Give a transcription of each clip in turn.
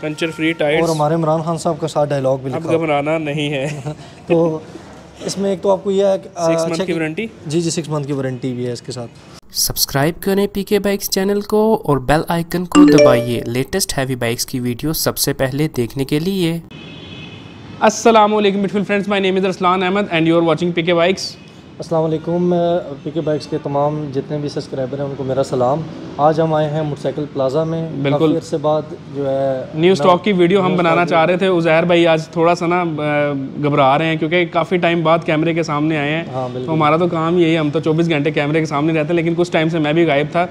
Puncture free tyres, और हमारे इमरान खान साहब का साथ डायलॉग भी लिखा। अब घबराना नहीं है। तो इसमें एक तो आपको यह है 6 मंथ की वारंटी। जी 6 मंथ की वारंटी भी है इसके साथ। सब्सक्राइब करें पीके बाइक्स चैनल को और बेल आइकन को दबाइए लेटेस्ट हैवी बाइक्स की वीडियो सबसे पहले देखने के लिए। अस्सलाम वालेकुम beautiful friends, my name is Arsalan Ahmed and you are watching PK bikes. अस्सलाम वालेकुम। पीके बाइक्स के तमाम जितने भी सब्सक्राइबर हैं उनको मेरा सलाम। आज हम आए हैं मोटरसाइकिल प्लाजा में, बिल्कुल काफ़ी से बाद जो है न्यू स्टॉक की वीडियो हम बनाना चाह रहे थे। उज़ैर भाई आज थोड़ा सा ना घबरा रहे हैं क्योंकि काफ़ी टाइम बाद कैमरे के सामने आए हैं। हाँ तो हमारा तो काम यही है, हम तो 24 घंटे कैमरे के सामने रहते हैं, लेकिन कुछ टाइम से मैं भी गायब था।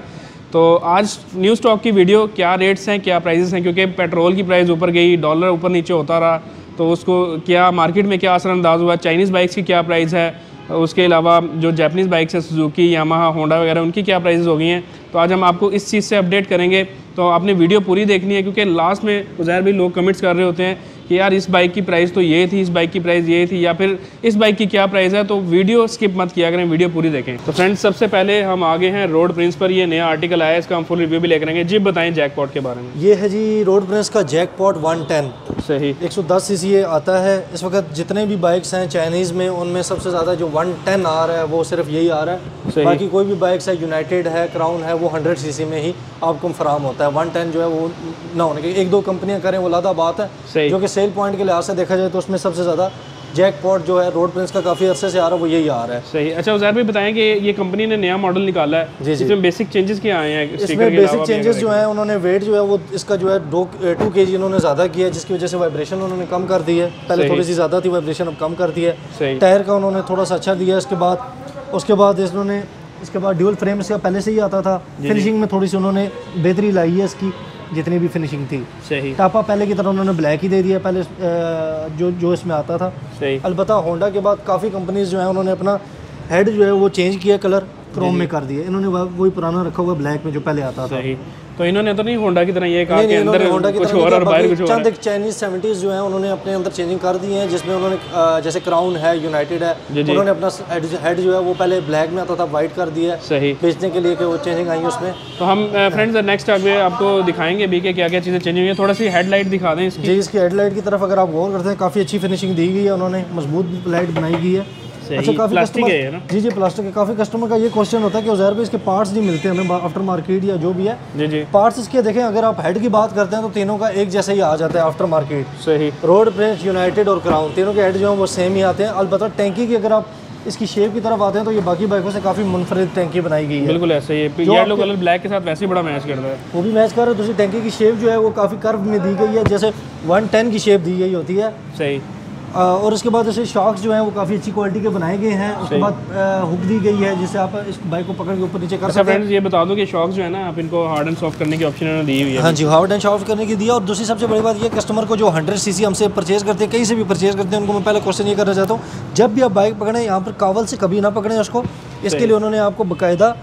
तो आज न्यू स्टॉक की वीडियो, क्या रेट्स हैं, क्या प्राइजेस हैं, क्योंकि पेट्रोल की प्राइस ऊपर गई, डॉलर ऊपर नीचे होता रहा, तो उसको क्या मार्केट में क्या असरअंदाज हुआ, चाइनीज़ बाइक्स की क्या प्राइस है, उसके अलावा जो जापानीज़ बाइक्स हैं सुजुकी, यामाहा, होंडा वगैरह, उनकी क्या प्राइसेस हो गई हैं। तो आज हम आपको इस चीज़ से अपडेट करेंगे। तो आपने वीडियो पूरी देखनी है, क्योंकि लास्ट में उज़ैर भी लोग कमेंट्स कर रहे होते हैं कि यार इस बाइक की प्राइस तो ये थी, इस बाइक की प्राइस ये थी, या फिर इस बाइक की क्या प्राइस है। तो वीडियो स्किप मत किया करें, वीडियो पूरी देखें। तो फ्रेंड्स, सबसे पहले हम आगे हैं रोड प्रिंस पर। ये नया आर्टिकल आया है, इसका हम फुल रिव्यू भी लेकर आएंगे। जी बताएं जैकपॉट के बारे में। ये है जी रोड प्रिंस का जैकपॉट 110। सही 110 सीसी ये आता है। इस वक्त जितने भी बाइक्स हैं चाइनीज़ में, उनमें सबसे ज़्यादा जो 110 आ रहा है वो सिर्फ यही आ रहा है। बाकी कोई भी बाइक्स है, यूनाइटेड है, क्राउन है, वो 100 सीसी में ही आपको फराम होता है। 110 जो है वो ना होने की, एक दो कंपनियां करें वो अलग बात है, जो कि सेल पॉइंट के लिहाज से देखा जाए तो उसमें सबसे ज़्यादा जैकपॉट जो है रोड प्रिंस का काफ़ी अरसे से आ रहा है, वो यही आ रहा है। सही। अच्छा उज़ैर भाई बताएं कि ये कंपनी ने नया मॉडल निकाला है, जी जी, इसमें बेसिक चेंजेस क्या आए हैं? इसमें बेसिक चेंजेस जो हैं, उन्होंने वेट जो है वो इसका जो है 2 kg इन्होंने ज़्यादा किया है, जिसकी वजह से वाइब्रेशन उन्होंने कम कर दी है। पहले थोड़ी सी ज़्यादा थी वाइब्रेशन, अब कम कर दी है। टायर का उन्होंने थोड़ा सा अच्छा दिया है। उसके बाद इन्होंने ड्यूल फ्रेम इसका पहले से ही आता था। फिनिशिंग में थोड़ी सी उन्होंने बेहतरी लाई है इसकी, जितनी भी फिनिशिंग थी। सही। टापा पहले की तरह उन्होंने ब्लैक ही दे दिया पहले जो इसमें आता था। सही। अलबत्ता होंडा के बाद काफ़ी कंपनीज जो है उन्होंने अपना हेड जो है वो चेंज किया, कलर क्रोम में कर दिया। इन्होंने वही पुराना रखा हुआ ब्लैक में जो पहले आता था। सही। तो इन्होंने तो नहीं होंडा की तरह ये कहा कि अंदर कुछ और बाहर कुछ और। चंद एक चाइनीज 70s जो है उन्होंने अपने अंदर चेंजिंग कर दी है, जिसमें उन्होंने जैसे क्राउन है, यूनाइटेड है, उन्होंने अपना हेड जो है वो पहले ब्लैक में आता था, वाइट कर दिया है। सही। बेचने के लिए कि वो चेंजिंग आई है उसमें। तो हम फ्रेंड्स नेक्स्ट आगे आपको दिखाएंगे भी कि क्या क्या चीज़ें चेंज हुई हैं। थोड़ा सी हेडलाइट दिखा दें इसकी। जी, इसकी हेडलाइट की तरफ अगर आप गौर करते हैं, काफ़ी अच्छी फिनिशिंग दी गई है, उन्होंने मजबूत लाइट बनाई गई है। अच्छा, काफ़ी प्लास्टिक है ना? जी प्लास्टिक है। काफ़ी कस्टमर का ये क्वेश्चन होता है कि उज़ैर भाई इसके पार्ट्स नहीं मिलते हमें आफ्टर मार्केट या जो भी है। जी पार्ट्स इसके देखें, अगर आप हेड की बात करते हैं तो तीनों का एक जैसा ही आ जाता है आफ्टर मार्केट। सही। रोड प्रिंस, यूनाइटेड और क्राउन, तीनों के हेड जो हैं वो सेम ही आते हैं। अलबत्ता टैंकी की अगर आप इसकी शेप की तरफ आते हैं तो ये बाकी बाइकों से काफ़ी मुनफरिद टैंकी बनाई गई है। बिल्कुल ऐसे ही येलो कलर ब्लैक के साथ वैसे ही बड़ा मैच करता है। वो भी मैच कर रहा है। दूसरी टैंकी की शेप जो है वो काफ़ी कर्व में दी गई है, जैसे 110 की शेप दी गई होती है। सही। और उसके बाद जैसे शॉक्स जो हैं वो काफ़ी अच्छी क्वालिटी के बनाए गए हैं। उसके बाद हुक दी गई है, जिससे आप इस बाइक को पकड़ के ऊपर नीचे कर सकते हैं। फ्रेंड्स ये बता दो कि शॉक्स जो है ना, आप इनको हार्ड एंड सॉफ्ट करने की ऑप्शन उन्होंने दी हुई है। हाँ जी, हार्ड एंड सॉफ्ट करने की दिया। और दूसरी सबसे बड़ी बात ये, कस्टमर को जो 100 सीसी हमसे परचेज करते हैं, कहीं से भी परचेज करते हैं, उनको मैं पहले क्वेश्चन ये करना चाहता हूँ, जब भी आप बाइक पकड़ें यहाँ पर कावल से कभी ना पकड़ें उसको। इसके लिए उन्होंने आपको बाकायदा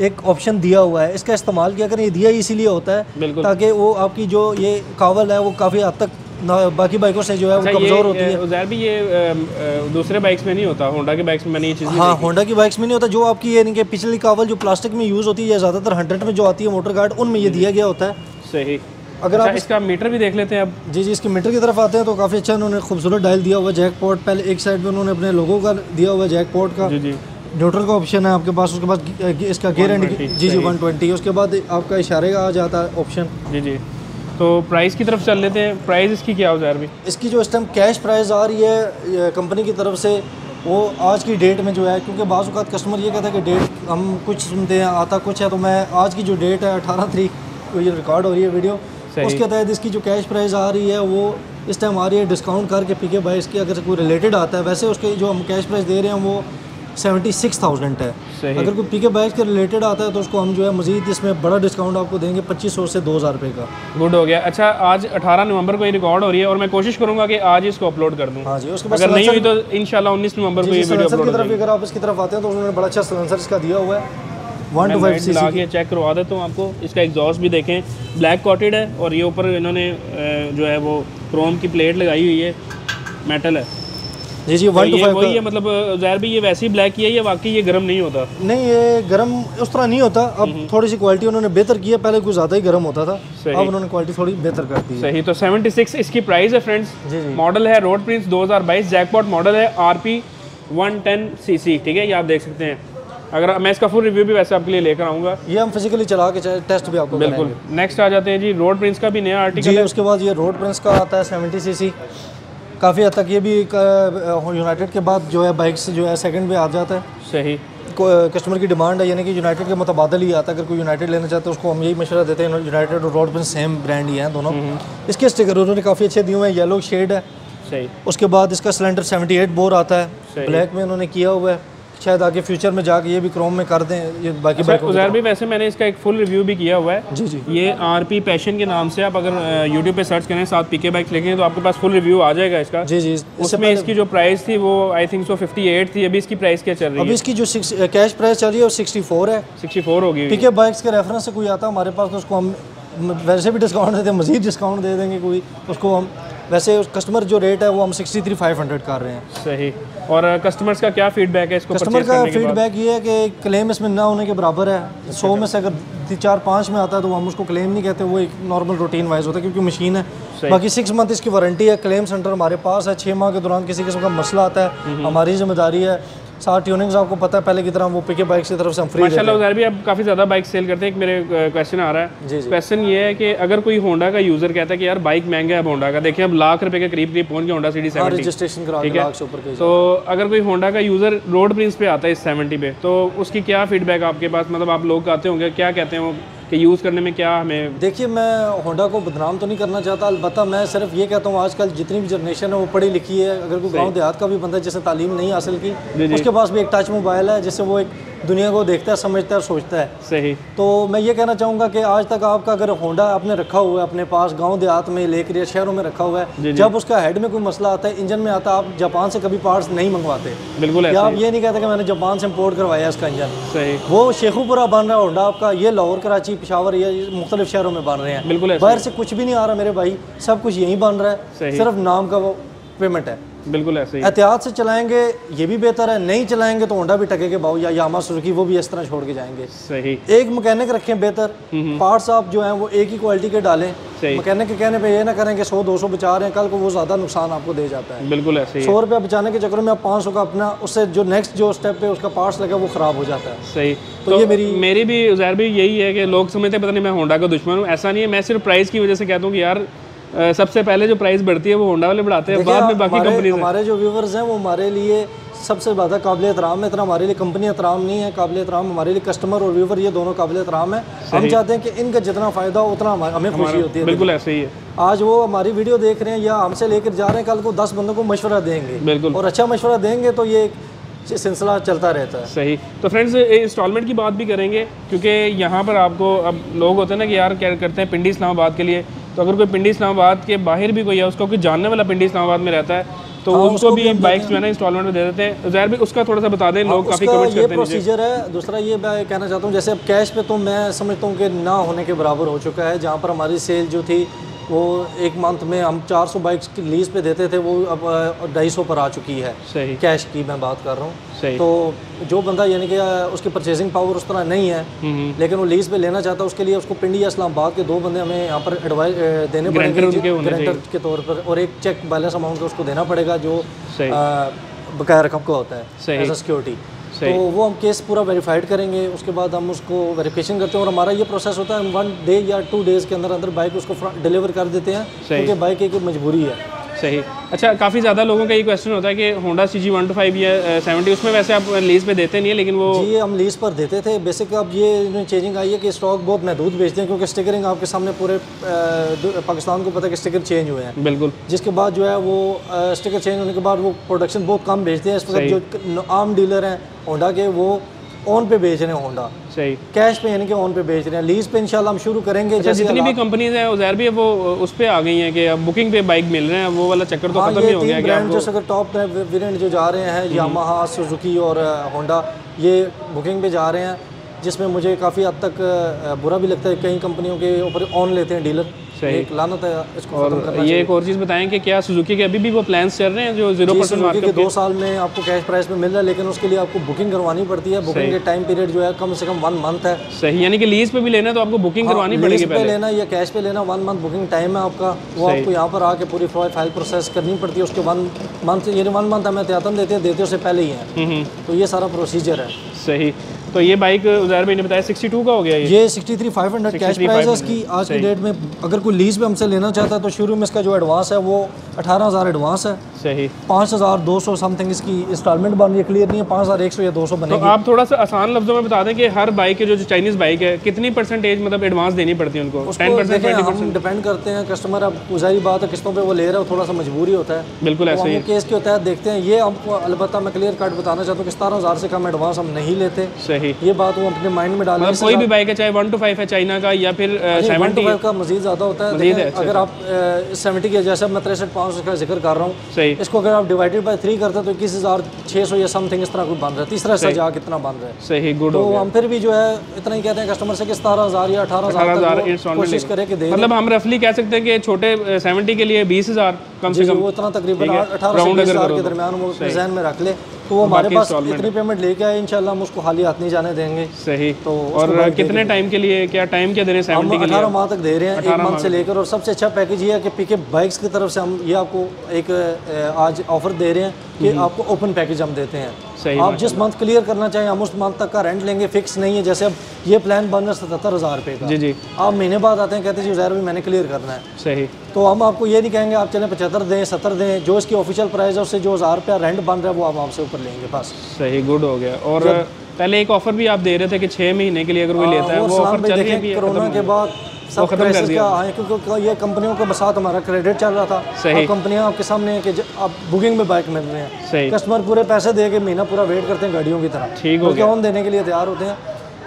एक ऑप्शन दिया हुआ है, इसका इस्तेमाल किया करें। ये दिया इसीलिए होता है ताकि वो आपकी जो ये कावल है वो काफ़ी हद तक बाकी बाइकों से जो है वो कमज़ोर होती है। उज़ैर भी ये दूसरे बाइक्स में नहीं होता, होंडा के बाइक्स में मैंने ये चीज़ हाँ, होंडा की बाइक्स में नहीं होता। जो आपकी ये इनके पिछली कावल जो प्लास्टिक में यूज़ होती है, या ज़्यादातर 100 में जो आती है मोटर गार्ड, उनमें ये दिया गया होता है। सही। अगर आप इसका मीटर भी देख लेते हैं अब। जी, इसके मीटर की तरफ आते हैं तो काफ़ी अच्छा उन्होंने खूबसूरत डायल दिया हुआ है। जैकपॉट पहले एक साइड में उन्होंने अपने लोगों का दिया हुआ है जैकपॉट का। जी। न्यूट्रल का ऑप्शन है आपके पास। उसके बाद इसका गियर एंड जी 120। उसके बाद आपका इशारे का आ जाता है ऑप्शन। जी। तो प्राइस की तरफ चल लेते हैं। प्राइस इसकी क्या हो जाए? इसकी जो इस टाइम कैश प्राइस आ रही है कंपनी की तरफ से, वो आज की डेट में जो है, क्योंकि बाज़ औक़ात कस्टमर ये कहता है कि डेट हम कुछ सुनते हैं आता कुछ है, तो मैं आज की जो डेट है 18 तारीख को ये रिकॉर्ड हो रही है वीडियो, उसके तहत इसकी जो कैश प्राइस आ रही है वो इस टाइम आ रही है डिस्काउंट करके पीके बाइक्स की। अगर कोई रिलेटेड आता है, वैसे उसके जो हम कैश प्राइस दे रहे हैं वो 76,000 है। अगर कोई पीके बाइक्स के रिलेटेड आता है तो उसको हम जो है मजीद इसमें बड़ा डिस्काउंट आपको देंगे 2500 से 2000 रुपये का। गुड हो गया। अच्छा, आज 18 नवंबर को ये रिकॉर्ड हो रही है और मैं कोशिश करूंगा कि आज इसको अपलोड कर दूं। हाँ जी। उसके बाद अगर नहीं हुई तो इंशाल्लाह 19 नवंबर को ये वीडियो अपलोड होगी। अगर आप इसकी तरफ आते हैं तो उन्होंने बड़ा अच्छा सिलेंसर इसका दिया हुआ है 125 सीसी ला के चेक करवा देता हूँ आपको। इसका एग्जॉस्ट भी देखें, ब्लैक कॉटेड है और ये ऊपर इन्होंने जो है वो क्रोम की प्लेट लगाई हुई है, मेटल है। जी जी 1 to 5 वही है मतलब ज़ाहिर भी ये वैसे ही ब्लैक किया है या वाकई ये गर्म नहीं होता? नहीं, ये गर्म उस तरह नहीं होता। अब थोड़ी सी क्वालिटी उन्होंने बेहतर की है, पहले कुछ ज़्यादा ही गर्म होता था, अब उन्होंने क्वालिटी थोड़ी बेहतर कर दी है। सही। तो 76 इसकी प्राइस है फ्रेंड्स। जी जी। मॉडल है रोड प्रिंस 2022, जैकपॉट मॉडल है RP 110cc, ठीक है, ये आप देख सकते हैं। अगर मैं इसका फुल रिव्यू भी वैसे आपके लिए लेकर आऊँगा, ये हम फिजिकली चला के टेस्ट भी आपको बिल्कुल। नेक्स्ट आ जाते हैं जी रोड प्रिंस का भी नया आर्टिकल जी। है। उसके बाद ये रोड प्रिंस का आता है 70cc, काफ़ी हद तक ये भी यूनाइटेड के बाद जो है बाइक से जो है सेकंड पे आ जाता है। सही। कस्टमर की डिमांड है, यानी कि यूनाइटेड के मुतबादल ही आता है। अगर कोई यूनाइटेड लेना चाहता है उसको हम यही मशवरा देते हैं, यूनाइटेड और रोड प्रिंस सेम ब्रांड ही हैं दोनों। इसके स्टिकर उन्होंने काफ़ी अच्छे दिए हुए हैं, येलो शेड है। सही। उसके बाद इसका सिलेंडर 78 बोर आता है, ब्लैक में उन्होंने किया हुआ है। शायद आगे फ्यूचर में जाके ये भी क्रोम में कर दें ये बाकी बाइकों उज़ैर भी। वैसे मैंने इसका एक फुल रिव्यू भी किया हुआ है। जी जी। ये RP पैशन के नाम से आप अगर यूट्यूब पे सर्च करें साथ PK बाइक्स लिखें तो आपके पास फुल रिव्यू आ जाएगा इसका। जी जी। उसमें इसकी जो प्राइस थी वो आई थिंक सो 58 थी, अभी इसकी प्राइस क्या चल रही है? अभी इसकी जो कैश प्राइस चल रही है वो 64 है। 64 होगी। PK बाइक्स के रेफरेंस से कोई आता है हमारे पास तो उसको हम वैसे भी डिस्काउंट देते हैं, मज़ीद डिस्काउंट दे देंगे कोई उसको हम। वैसे कस्टमर जो रेट है वो हम 63,500 कर रहे हैं। सही। और कस्टमर्स का क्या फीडबैक है इसको कस्टमर का फीडबैक ये है कि क्लेम इसमें ना होने के बराबर है। 100 में से अगर 4-5 में आता है तो हम उसको क्लेम नहीं कहते, वो एक नॉर्मल रूटीन वाइज होता है क्योंकि मशीन है। बाकी 6 मंथ इसकी वारंटी है, क्लेम सेंटर हमारे पास है। 6 माह के दौरान किसी किस्म का मसला आता है हमारी जिम्मेदारी है। साथ ट्यूनिंग्स आपको पता है पहले की तरह वो PK बाइक्स की तरफ से हम फ्री माशाल्लाह उज़ैर भी आप काफ़ी ज़्यादा बाइक सेल करते हैं। एक मेरे क्वेश्चन आ रहा है। क्वेश्चन ये है कि अगर कोई होंडा का यूज़र कहता है कि यार बाइक महंगा है, अब होंडा का देखिए अब लाख रुपए के करीब पहुंच गया होंडा CD70, रजिस्ट्रेशन करा के लाख से ऊपर के। तो अगर कोई होंडा का यूज़र रोड प्रिंस पे आता है इस 70 पे, तो उसकी क्या फीडबैक आपके पास, मतलब आप लोग आते होंगे, क्या कहते हैं वो कि यूज़ करने में क्या हमें? देखिए मैं होंडा को बदनाम तो नहीं करना चाहता, अलबत्ता मैं सिर्फ ये कहता हूँ आजकल जितनी भी जनरेशन है वो पढ़ी लिखी है। अगर कोई गांव देहात का भी बंदा जिसने तालीम नहीं हासिल की, उसके पास भी एक टच मोबाइल है जिससे वो एक दुनिया को देखता है, समझता है और सोचता है। सही। तो मैं ये कहना चाहूँगा कि आज तक आपका अगर होंडा आपने रखा हुआ है अपने पास गांव देहात में लेकर या शहरों में रखा हुआ है, जब उसका हेड में कोई मसला आता है, इंजन में आता है, आप जापान से कभी पार्ट्स नहीं मंगवाते। बिल्कुल। या आप ये नहीं कहते कि मैंने जापान से इम्पोर्ट करवाया इसका इंजन। सही। वो शेखुपुरा बन रहा है होंडा आपका, ये लाहौर, कराची, पेशावर, ये मुख्तलिफ शहरों में बन रहे हैं। बिल्कुल। बाहर से कुछ भी नहीं आ रहा मेरे भाई, सब कुछ यहीं बन रहा है, सिर्फ नाम का वो पेमेंट है। बिल्कुल ऐसे ही। एहतियात से चलाएंगे ये भी बेहतर है, नहीं चलाएंगे तो होंडा भी टके के भाव या यामा सुजुकी वो भी इस तरह छोड़ के जाएंगे। सही। एक मैकेनिक रखें बेहतर, पार्ट्स आप जो हैं वो एक ही क्वालिटी के डालें। मैकेनिक के कहने पे ये ना करें कि 100-200 बचा रहे हैं, कल को वो ज़्यादा नुकसान आपको दे जाता है। बिल्कुल ऐसे ही। 100 रुपया बचाने के चक्कर में आप 500 का अपना उससे जो नेक्स्ट जो स्टेप पे उसका पार्ट्स लगा वो ख़राब हो जाता है। सही। तो ये मेरी भी उज़ैर भी यही है कि लोग समझते हैं पता नहीं मैं होंडा का दुश्मन हूँ, ऐसा नहीं है। मैं सिर्फ प्राइस की वजह से कहता हूँ कि यार सबसे पहले जो प्राइस बढ़ती है वो होंडा वाले बढ़ाते हैं, बाद में बाकी कंपनी। हमारे जो व्यूवर्स हैं वो हमारे लिए सबसे ज़्यादा काबिल एहतराम है। इतना हमारे लिए कंपनी एहतराम नहीं है, काबिल एहतराम हमारे लिए कस्टमर और व्यूवर ये दोनों काबिल एहतराम है। हम चाहते हैं कि इनका जितना फ़ायदा हो उतना हमें खुशी होती है। बिल्कुल ऐसे ही है। आज वो हमारी वीडियो देख रहे हैं या हमसे लेकर जा रहे हैं, कल को 10 बंदों को मशवरा देंगे। बिल्कुल। और अच्छा मशवरा देंगे तो ये सिलसिला चलता रहता है। सही। तो फ्रेंड्स इंस्टॉलमेंट की बात भी करेंगे क्योंकि यहाँ पर आपको अब लोग होते हैं ना कि यार क्या करते हैं पिंडी इस्लामाबाद के लिए, तो अगर कोई पिंडी इस्लामाबाद के बाहर भी कोई है, उसको कोई जानने वाला पिंडी इस्लामाबाद में रहता है तो उसको भी बाइक्स जो है ना इंस्टॉलमेंट में दे देते हैं। ज़ाहिर भी उसका थोड़ा सा बता दें, लोग काफ़ी कमेंट्स करते हैं। ये प्रोसीजर है। दूसरा ये मैं कहना चाहता हूँ, जैसे अब कैश पे तो मैं समझता हूँ कि ना होने के बराबर हो चुका है। जहाँ पर हमारी सेल जो थी वो एक मंथ में हम 400 बाइक्स की लीज पे देते थे, वो अब 250 पर आ चुकी है। सही। कैश की मैं बात कर रहा हूँ। सही। तो जो बंदा यानी कि उसकी परचेजिंग पावर उस तरह नहीं है लेकिन वो लीज पे लेना चाहता है, उसके लिए उसको पिंडी या इस्लामाबाद के 2 बंदे हमें यहाँ पर एडवाइस देने पड़ेंगे गारंटर के तौर पर, और एक चेक बैलेंस अमाउंट उसको देना पड़ेगा जो बकाया रकम का होता है एज अ सिक्योरिटी। तो वो हम केस पूरा वेरीफाइड करेंगे, उसके बाद हम उसको वेरिफिकेशन करते हैं और हमारा ये प्रोसेस होता है हम 1 डे या 2 डेज़ के अंदर अंदर बाइक उसको डिलीवर कर देते हैं क्योंकि बाइक एक मजबूरी है। सही। अच्छा, काफ़ी ज़्यादा लोगों का ये क्वेश्चन होता है कि होंडा CG 125 या 70 उसमें वैसे आप लीज़ पे देते नहीं है, लेकिन वो जी हम लीज़ पर देते थे। बेसिक अब ये चेंजिंग आई है कि स्टॉक बहुत महदूद बेचते हैं क्योंकि स्टिकरिंग आपके सामने पूरे पाकिस्तान को पता है कि स्टिकर चेंज हुए हैं। बिल्कुल। जिसके बाद जो है वो स्टिकर चेंज होने के बाद वो प्रोडक्शन बहुत कम बेचते हैं। इस वक्त जो आम डीलर हैं होंडा के वो ऑन पे बेच रहे हैं होंडा। सही। कैश पे यानी कि ऑन पे बेच रहे हैं। लीज पे इंशाल्लाह हम शुरू करेंगे। अच्छा, जितनी भी कंपनीज हैं उज़ैर भी वो उस पे आ गई हैं कि अब बुकिंग पे बाइक मिल रहे हैं, वो वाला चक्कर तो खत्म ही हो गया। ब्रांड जो अगर टॉप वेरिएंट जो जा रहे हैं यामाहा, सुजुकी और होंडा, ये बुकिंग पे जा रहे हैं, जिसमें मुझे काफ़ी हद तक बुरा भी लगता है कई कंपनियों के ऊपर ऑन लेते हैं डीलर। एक लानत है, इसको खत्म करना ये एक और चीज़ बताएं कि क्या सुजुकी के अभी भी वो प्लान्स चल रहे हैं जो 0% मार्केट के 2 साल में आपको कैश प्राइस में मिल रहा है, लेकिन उसके लिए आपको बुकिंग करवानी पड़ती है। बुकिंग के टाइम पीरियड जो है कम से कम 1 मंथ है। सही, यानी कि लीज पे भी लेना है तो आपको बुकिंग करवानी पड़ेगी पहले। लेना या कैश पे लेना, 1 मंथ बुकिंग टाइम है आपका। वो आपको यहाँ पर आके पूरी फाइल प्रोसेस करनी पड़ती है। उसके 1 मंथ, यानी 1 मंथ हमें त्यातन देते उससे पहले ही है। तो ये सारा प्रोसीजर है। सही। तो ये बाइक उज़ैर भाई ने बताया 62 का हो गया ये 63,500 कैश प्राइस है इसकी आज की डेट में। अगर कोई लीज पे हमसे लेना चाहता है तो शुरू में इसका जो एडवांस है वो 18,000 एडवांस है। सही। 5,200 समथिंग इसकी इंस्टॉलमेंट बन रही है, क्लियर नहीं है, 5,100 या 200 बनेगी। तो आप थोड़ा सा आसान लफ्जों में बता दें कि हर बाइक के जो चाइनीज़ बाइक है कितनी परसेंटेज मतलब एडवांस देनी पड़ती है उनको? 10%, 20%? डिपेंड करते हैं कस्टमर। अब ज़ाहिर बात है किस्तों पे वो ले रहा है, थोड़ा सा मजबूरी होता है। बिल्कुल ऐसे ही केस के होता है, देखते हैं। ये हमको अलबत्ता मैं क्लियर कट बताना चाहता हूँ कि 17,000 से कम एडवांस हम नहीं लेते। सही। ये बात वो अपने माइंड में डालें। कोई भी बाइक है, चाहे 1 to 5 है चाइना का या फिर 70 का मजीद ज़्यादा होता है। अगर आप 70 के जैसे मैं 63,500 का जिक्र कर रहा हूँ, सही, इसको अगर आप डिवाइडेड बाय 3 करते हैं तो 21,600 या समथिंग इस तरह कोई बन रहा है। तीसरा हिस्सा जा कितना बन रहा है। सही, गुड। तो हम फिर भी जो है इतना ही कहते हैं कस्टमर से कि 17,000 या 18,000 कोशिश करें कि दे। मतलब हम रफली कह सकते हैं कि छोटे 70 के लिए 20,000 कम से कम, वो इतना तकरीबन 18,000 के दरमियान वो ज़हन में रख ले। तो वो हमारे पास इतनी पेमेंट लेके आए, इंशाल्लाह हम उसको खाली हाथ नहीं जाने देंगे। सही। तो और कितने टाइम के लिए, क्या टाइम क्या दे रहे हैं? 70 के लिए 18 माह तक दे रहे हैं, 1 मंथ से लेकर। और सबसे अच्छा पैकेज ये है कि पीके बाइक्स की तरफ से हम ये आपको एक आज ऑफर दे रहे हैं कि आपको ओपन पैकेज हम देते हैं। सही। आप जिस मंथ क्लियर करना चाहें हम उस मंथ तक का रेंट लेंगे, फिक्स नहीं है। जैसे अब ये प्लान बन रहा है 77,000 रुपये का। जी जी। आप महीने बाद आते हैं, कहते हैं जी ज़ाहिर भी मैंने क्लियर करना है। सही। तो हम आपको ये नहीं कहेंगे आप चलें 75 दें, 70 दें। जो इसकी ऑफिशियल प्राइस है उससे जो 1000 रुपया रेंट बन रहा है वो आप हमसे ऊपर लेंगे बस। सही, गुड हो गया। और पहले एक ऑफर भी आप दे रहे थे कि 6 महीने के लिए अगर कोई लेता है, वो ऑफर चल रही है कोरोना के बाद सब खत्म कर दिया है, क्योंकि ये कंपनियों के साथ हमारा क्रेडिट चल रहा था। सही। कंपनियां आपके सामने है कि आप बुकिंग में बाइक मिल रहे हैं। सही। कस्टमर पूरे पैसे दे के महीना पूरा वेट करते हैं गाड़ियों की तरह। ठीक हो गया। ऑन देने के लिए तैयार होते हैं।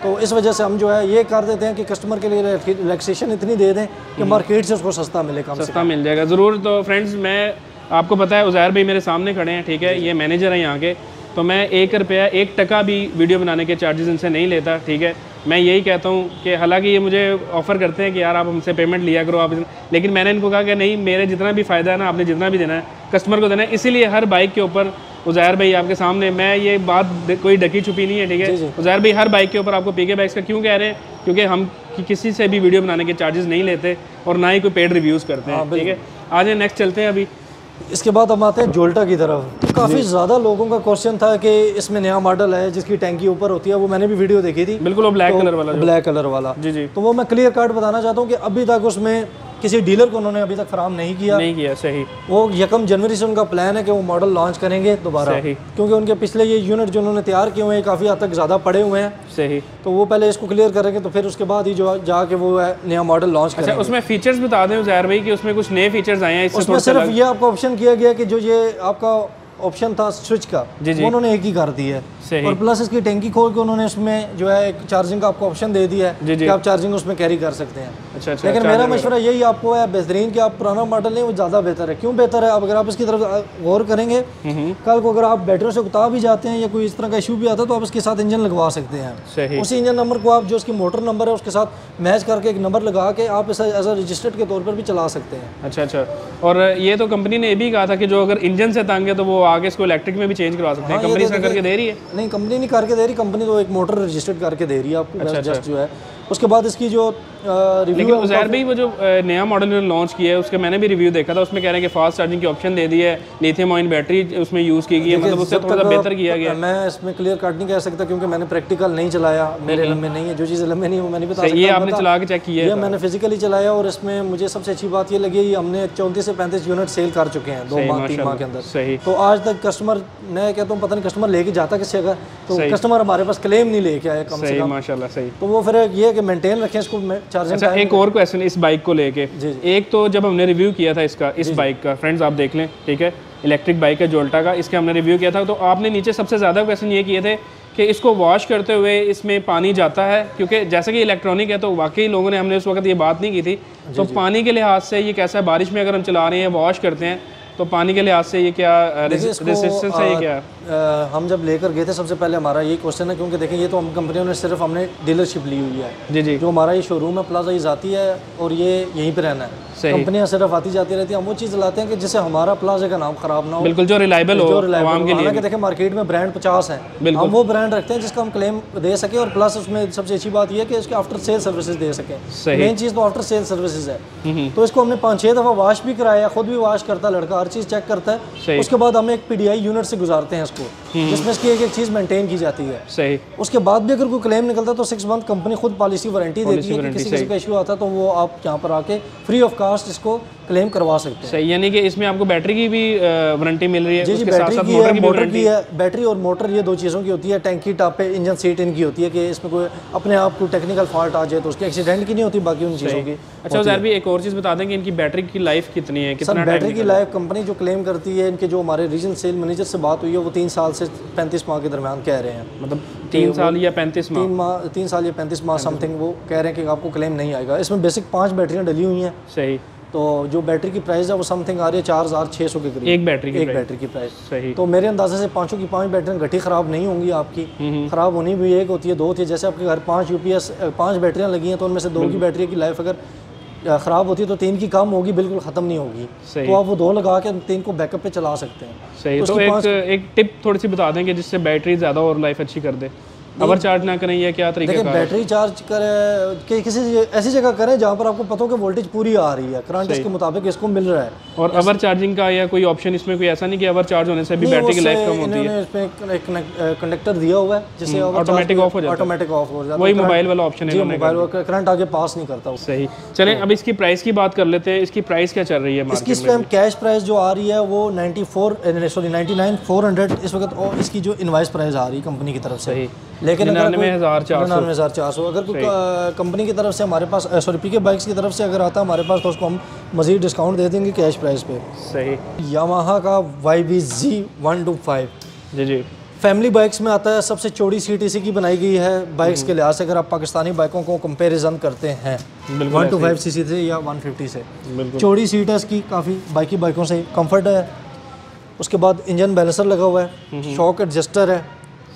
तो इस वजह से हम जो है ये कर देते हैं कि कस्टमर के लिए रिलैक्सेशन इतनी दे दें कि मार्केट से उसको सस्ता मिले, कम सस्ता मिल जाएगा ज़रूर। तो फ्रेंड्स, मैं आपको पता है उज़ैर भाई मेरे सामने खड़े हैं, ठीक है, ये मैनेजर हैं यहाँ के। तो मैं 1 रुपया 1 टका भी वीडियो बनाने के चार्जेस इनसे नहीं लेता, ठीक है। मैं यही कहता हूँ कि हालांकि ये मुझे ऑफ़र करते हैं कि यार आप हमसे पेमेंट लिया करो आप, लेकिन मैंने इनको कहा कि नहीं, मेरे जितना भी फ़ायदा है ना, आपने जितना भी देना है कस्टमर को देना है। इसीलिए हर बाइक के ऊपर उज़ैर भाई आपके सामने, मैं ये बात कोई ढकी छुपी नहीं है, ठीक है। उज़ैर भाई हर बाइक के ऊपर आपको पीके बाइक्स का क्यों कह रहे हैं? क्योंकि हम किसी से भी वीडियो बनाने के चार्जेस नहीं लेते और ना ही कोई पेड रिव्यूज़ करते हैं, ठीक है। आ जाए नेक्स्ट चलते हैं अभी। इसके बाद हम आते हैं जोल्टा की तरफ। काफ़ी ज़्यादा लोगों का क्वेश्चन था कि इसमें नया मॉडल है जिसकी टैंकी ऊपर होती है, वो मैंने भी वीडियो देखी थी। बिल्कुल, वो ब्लैक कलर वाला, ब्लैक कलर वाला। जी जी। तो वो मैं क्लियर कट बताना चाहता हूँ कि अभी तक उसमें किसी डीलर को उन्होंने अभी तक फराहम नहीं किया। सही। वो 1 जनवरी से उनका प्लान है कि वो मॉडल लॉन्च करेंगे दोबारा, क्योंकि उनके पिछले ये यूनिट जो उन्होंने तैयार किए हुए हैं काफ़ी हद तक ज़्यादा पड़े हुए हैं। सही। तो वो पहले इसको क्लियर करेंगे तो फिर उसके बाद ही जो जाके वो नया मॉडल लॉन्च करेंगे। अच्छा, उसमें फीचर्स बता दें उज़ैर भाई कि उसमें कुछ नए फीचर्स आए हैं? उसमें सिर्फ ये आपका ऑप्शन किया गया कि जो ये आपका ऑप्शन था स्विच का, वो उन्होंने एक ही कर दी है। और प्लस इसकी टैंकी खोल के उन्होंने उसमें जो है एक चार्जिंग का आपको ऑप्शन दे दिया है कि आप चार्जिंग उसमें कैरी कर सकते हैं। अच्छा। लेकिन मेरा मशवरा यही आपको है बेहतरीन कि आप पुराना मॉडल लें, वो ज़्यादा बेहतर है। क्यों बेहतर है? अब अगर आप इसकी तरफ गौर करेंगे, कल को अगर आप बैटरी से उतार भी जाते हैं या कोई इस तरह का इशू भी आता है तो आप इसके साथ इंजन लगवा सकते हैं। उसी इंजन नंबर को आप जो उसकी मोटर नंबर है उसके साथ मैच करके एक नंबर लगा के आप इसे एज अ रजिस्टर्ड के तौर पर भी चला सकते हैं। अच्छा। और ये तो कंपनी ने ये भी कहा था कि जो अगर इंजन से तंग है तो वो आगे इसको इलेक्ट्रिक में भी चेंज करवा सकते हैं। कंपनी इसका करके दे रही है? नहीं, कंपनी नहीं करके दे रही, कंपनी तो एक मोटर रजिस्टर्ड करके दे रही है आपको जस्ट जो है। उसके बाद इसकी जो रिव्यू, लेकिन उज़ैर भाई वो जो नया मॉडल उन्होंने लॉन्च किया है उसके मैंने भी रिव्यू देखा था, उसमें कह रहे हैं कि फास्ट चार्जिंग की ऑप्शन दे दी है, लिथियम आयन बैटरी उसमें यूज़ की गई है, मतलब उससे थोड़ा बेहतर किया गया। मैं इसमें क्लियर कट नहीं कह सकता क्योंकि मैंने प्रैक्टिकल नहीं चलाया, मेरे इलम में नहीं है। जो चीज़ इलम में नहीं है वो मैंने बता सकता। ये आपने चला के चेक किया है? मैंने फिजिकली चलाया और इसमें मुझे सबसे अच्छी बात ये लगी, हमने 34 से 35 यूनिट सेल कर चुके हैं 2 माह 3 माह के अंदर। तो आज तक कस्टमर, मैं कहता हूँ पता नहीं कस्टमर लेके जाता किस जगह, तो कस्टमर हमारे पास क्लेम नहीं लेके आया कम से कम। माशाल्लाह। सही। तो वो फिर ये है कि मेंटेन रखें इसको चार्जिंग। एक और क्वेश्चन इस बाइक को लेके, एक तो जब हमने रिव्यू किया था इस बाइक का, फ्रेंड्स आप देख लें, ठीक है, इलेक्ट्रिक बाइक है जोल्टा का, इसके हमने रिव्यू किया था, तो आपने नीचे सबसे ज़्यादा क्वेश्चन ये किए थे कि इसको वॉश करते हुए इसमें पानी जाता है, क्योंकि जैसे कि इलेक्ट्रॉनिक है तो वाकई लोगों ने, हमने उस वक्त ये बात नहीं की थी, तो पानी के लिहाज से ये कैसा है, बारिश में अगर हम चला रहे हैं वॉश करते हैं तो पानी के लिहाज से ये क्या देखिए इसको, रेजिस्टेंस है ये क्या? हम जब लेकर गए थे सबसे पहले हमारा यही क्वेश्चन है, क्योंकि देखिए ये तो हम कंपनियों ने सिर्फ हमने डीलरशिप ली हुई है। जी जी। जो हमारा ये शोरूम है प्लाजा, ये जाती है और ये यहीं पे रहना है। कंपनियां सिर्फ आती जाती रहती हैं, हम वो चीज़ लाते हैं कि जिससे हमारा प्लाजा का नाम खराब ना हो, बिल्कुल जो रिलायबल हो आवाम के लिए। हालांकि देखिए मार्केट में ब्रांड 50 हैं, हम वो ब्रांड रखते हैं जिसका हम क्लेम दे सके, और प्लस उसमें सबसे अच्छी बात यह है कि इसके आफ्टर सेल सर्विसेज दे सकें। मेन चीज़ तो आफ्टर सेल सर्विसेज है। तो इसको हमने 5-6 दफ़ा वॉश भी कराया, खुद भी वॉश करता है लड़का, हर चीज़ चेक करता है। उसके बाद हम एक PDI यूनिट से गुजारते हैं इसको, जिसमें इसकी एक एक चीज़ मेंटेन की जाती है। सही। उसके बाद भी अगर कोई क्लेम निकलता है तो 6 मंथ कंपनी खुद पॉलिसी वारंटी देती है कि किसी का इशू आता है तो वो आप यहाँ पर आके फ्री ऑफ कास्ट इसको क्लेम करवा सकते हैं। सही, यानी कि इसमें आपको बैटरी की भी वारंटी मिल रही है? जी जी, बैटरी की है, मोटर की है। बैटरी और मोटर ये दो चीज़ों की होती है। टैंकी टॉप पे इंजन सीट इनकी होती है कि इसमें कोई अपने आप को टेक्निकल फॉल्ट आ जाए तो उसके एक्सीडेंट की नहीं होती, बाकी उन चीज़ों की। अच्छा सर, भी एक और चीज़ बता दें कि इनकी बैटरी की लाइफ कितनी है? सर बैटरी की लाइफ कंपनी जो क्लेम करती है, इनके जो हमारे रीजनल सेल मैनेजर से बात हुई है, वो 3 साल से 35 माह के दरमियान कह रहे हैं। मतलब 3 साल या 35 माह? 3 साल या 35 माह समथिंग वो कह रहे हैं कि आपको क्लेम नहीं आएगा। इसमें बेसिक 5 बैटरियाँ डली हुई हैं। सही। तो जो बैटरी की प्राइस है वो समथिंग आ रही है 4600 के करीब, एक बैटरी की प्राइस। सही। तो मेरे अंदाजे से 5 की 5 बैटरियाँ घटी ख़राब नहीं होंगी आपकी। ख़राब होनी भी एक होती है, दो होती है। जैसे आपके घर 5 UPS 5 बैटरियाँ लगी हैं तो उनमें से 2 की बैटरी की लाइफ अगर ख़राब होती है तो 3 की कम होगी, बिल्कुल ख़त्म नहीं होगी। तो आप वो 2 लगा के 3 को बैकअप पे चला सकते हैं। सही। तो एक टिप थोड़ी सी बता दें कि जिससे बैटरी ज़्यादा और लाइफ अच्छी कर दे। अवर चार्ज ना करें या क्या तरीका? देखिए बैटरी चार्ज करें कि किसी ऐसी जगह करें जहाँ पर आपको पता हो कि वोल्टेज पूरी आ रही है, करंट इसके मुताबिक इसको मिल रहा है। और अवर चार्जिंग का या कोई ऑप्शन इसमें कोई ऐसा नहीं कि अवर चार्ज होने से भी बैटरी की लाइफ कम होती है? इसमें एक कंडक्टर दिया हुआ है जिससे ऑटोमेटिक ऑफ हो जाता है। ऑटोमेटिक ऑफ हो जाता है, वही मोबाइल वाला ऑप्शन है। मोबाइल करंट आगे पास नहीं करता। सही। चलें अब इसकी प्राइस की बात कर लेते हैं। इसकी प्राइस क्या चल रही है मार्केट में? इसकी टाइम कैश प्राइस जो आ रही है वो 99,400 इस वक्त, और इसकी जो इनवाइस प्राइस आ रही है कंपनी की तरफ से। लेकिन 99,400 अगर कोई कंपनी की तरफ से हमारे पास PK बाइक्स की तरफ से अगर आता है हमारे पास तो उसको हम मजीद डिस्काउंट दे देंगे कैश प्राइस पे। सही। यामाहा का YBZ 125 जी जी, फैमिली बाइक्स में आता है। सबसे चौड़ी सीट इसी की बनाई गई है बाइक्स के लिहाज से, अगर आप पाकिस्तानी बाइकों को कंपैरिजन करते हैं 125cc से या 150 से। चौड़ी सीट है इसकी, काफ़ी बाइकी बाइकों से कंफर्ट है। उसके बाद इंजन बैलेंसर लगा हुआ है, शॉक एडजस्टर है।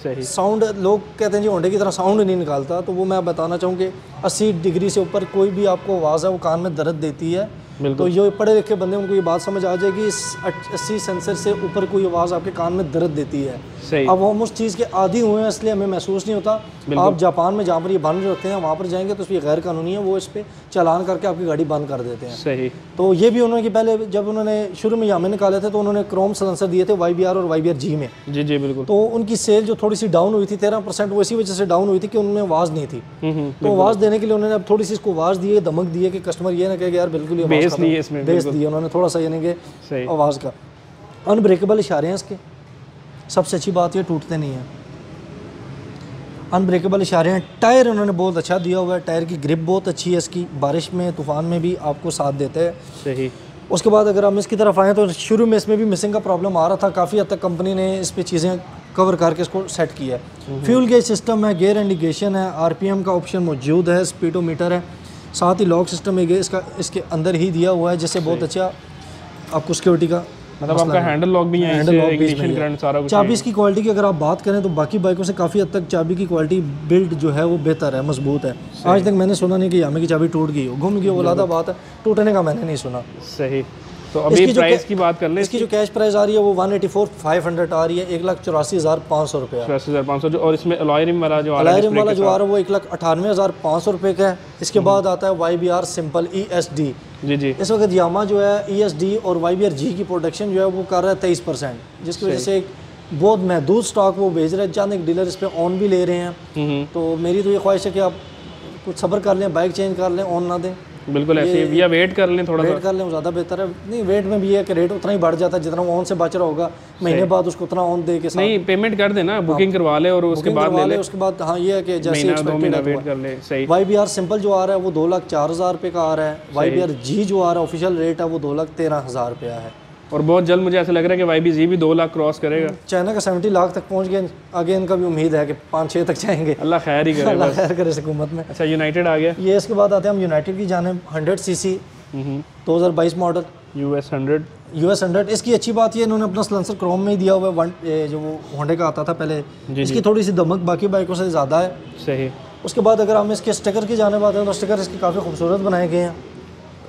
साउंड, लोग कहते हैं जी होंडे की तरह साउंड नहीं निकालता, तो वो मैं बताना चाहूँ कि 80 डिग्री से ऊपर कोई भी आपको आवाज़ है वो कान में दर्द देती है। तो ये पढ़े लिखे बंदे उनको ये बात समझ आ जाएगी 80 सेंसर से ऊपर कोई आवाज़ आपके कान में दर्द देती है। अब हम उस चीज़ के आदी हुए हैं इसलिए हमें महसूस नहीं होता। आप जापान में जहाँ पर ये बंद होते हैं वहाँ पर जाएंगे तो ये गैर कानूनी है, वो इस पर चालान करके आपकी गाड़ी बंद कर देते हैं। सही। तो ये भी उन्होंने पहले जब उन्होंने शुरू में यामे निकाले थे तो उन्होंने क्रोम सलेंसर दिए थे YBR और YBR-G में। जी जी बिल्कुल। तो उनकी सेल जो थोड़ी सी डाउन हुई थी 13%, वो इसी वजह से डाउन हुई थी कि उनमें आवाज़ नहीं थी। तो आवाज़ देने के लिए उन्होंने अब थोड़ी सी इसको आवाज़ दी है, धमक दी है कि कस्टमर ये ना कहे यार बिल्कुल बेस नहीं है इसमें, बेस दिया उन्होंने थोड़ा सा, यानी कि आवाज़ का। अनब्रेकेबल इशारे हैं इसके, सबसे अच्छी बात ये टूटते नहीं हैं। अनब्रेकेबल इशारे हैं। टायर उन्होंने बहुत अच्छा दिया हुआ है, टायर की ग्रिप बहुत अच्छी है इसकी, बारिश में तूफ़ान में भी आपको साथ देते हैं। सही। उसके बाद अगर हम इसकी तरफ आएँ तो शुरू में इसमें भी मिसिंग का प्रॉब्लम आ रहा था, काफ़ी हद तक कंपनी ने इस पर चीज़ें कवर करके इसको सेट किया है। फ्यूल गेज सिस्टम है, गेयर इंडिकेशन है, RPM का ऑप्शन मौजूद है, स्पीडोमीटर है, साथ ही लॉक सिस्टम है इसका इसके अंदर ही दिया हुआ है, जिससे बहुत अच्छा आपको सिक्योरिटी का मतलब आपका हैंडल लॉक भी है, इग्निशन करंट सारा कुछ। चाबी की क्वालिटी की अगर आप बात करें तो बाकी बाइकों से काफ़ी हद तक चाबी की क्वालिटी बिल्ड जो है वो बेहतर है, मजबूत है। आज तक मैंने सुना नहीं कि यामे की चाबी टूट गई हो, घूम गई हो, लादा बात है, टूटने का मैंने नहीं सुना। सही। तो अभी प्राइस की बात कर लें। इसकी जो कैश प्राइस आ रही है वो 184,500 आ रही है, 1,84,500 रुपये। 84,500। और इसमें अलॉय रिम वाला जो आ रहा है वो 1,98,500 रुपये का है। इसके बाद आता है YBR सिंपल ESD। जी जी। इस वक्त यामा जो है ESD और YBR-G की प्रोडक्शन जो है वो कर रहा है 23%, जिसकी वजह से बहुत महदूद स्टॉक वो भेज रहे हैं। चंद एक डीलर इस पर ऑन भी ले रहे हैं। तो मेरी तो ये ख्वाहिश है कि आप कुछ सब्र कर लें, बाइक चेंज कर लें, ऑन ना दें। बिल्कुल ऐसे ही, या वेट कर लें, थोड़ा वेट कर लें, ज़्यादा बेहतर है। नहीं, वेट में भी है कि रेट उतना ही बढ़ जाता है, जितना ऑन से बच रहा होगा महीने बाद उसको उतना ऑन दे के साथ। नहीं, पेमेंट कर देना, बुकिंग करवा ले और उसके बाद ले ले। उसके बाद हाँ ये है कि जैसे 2 महीना वेट कर ले। सही। YBR सिंपल जो आ रहा है वो 2,04,000 रुपये का आ रहा है। YBR-G जो आ रहा है ऑफिशियल रेट है वो 2,13,000 रुपया है। और बहुत जल्द मुझे ऐसा लग रहा है कि YBZ भी 2 लाख क्रॉस करेगा। चाइना का 70 लाख तक पहुंच गए, आगे इनका भी उम्मीद है कि 5-6 तक जाएंगे। अल्लाह खैर ही करे। अल्लाह खैर करे इस हुकूमत में। अच्छा, यूनाइटेड आ गया। ये इसके बाद आते हैं हम यूनाइटेड की जाने 100cc 2022 मॉडल US 100। US 100 इसकी अच्छी बात ये इन्होंने अपना सलेंसर क्रोम में ही दिया हुआ है, जो वो होंडे का आता था पहले। इसकी थोड़ी सी दमक बाकी बाइकों से ज़्यादा है। सही। उसके बाद अगर हम इसके स्टिकर की जाने बात हैं तो स्टिकर इसके काफ़ी खूबसूरत बनाए गए हैं,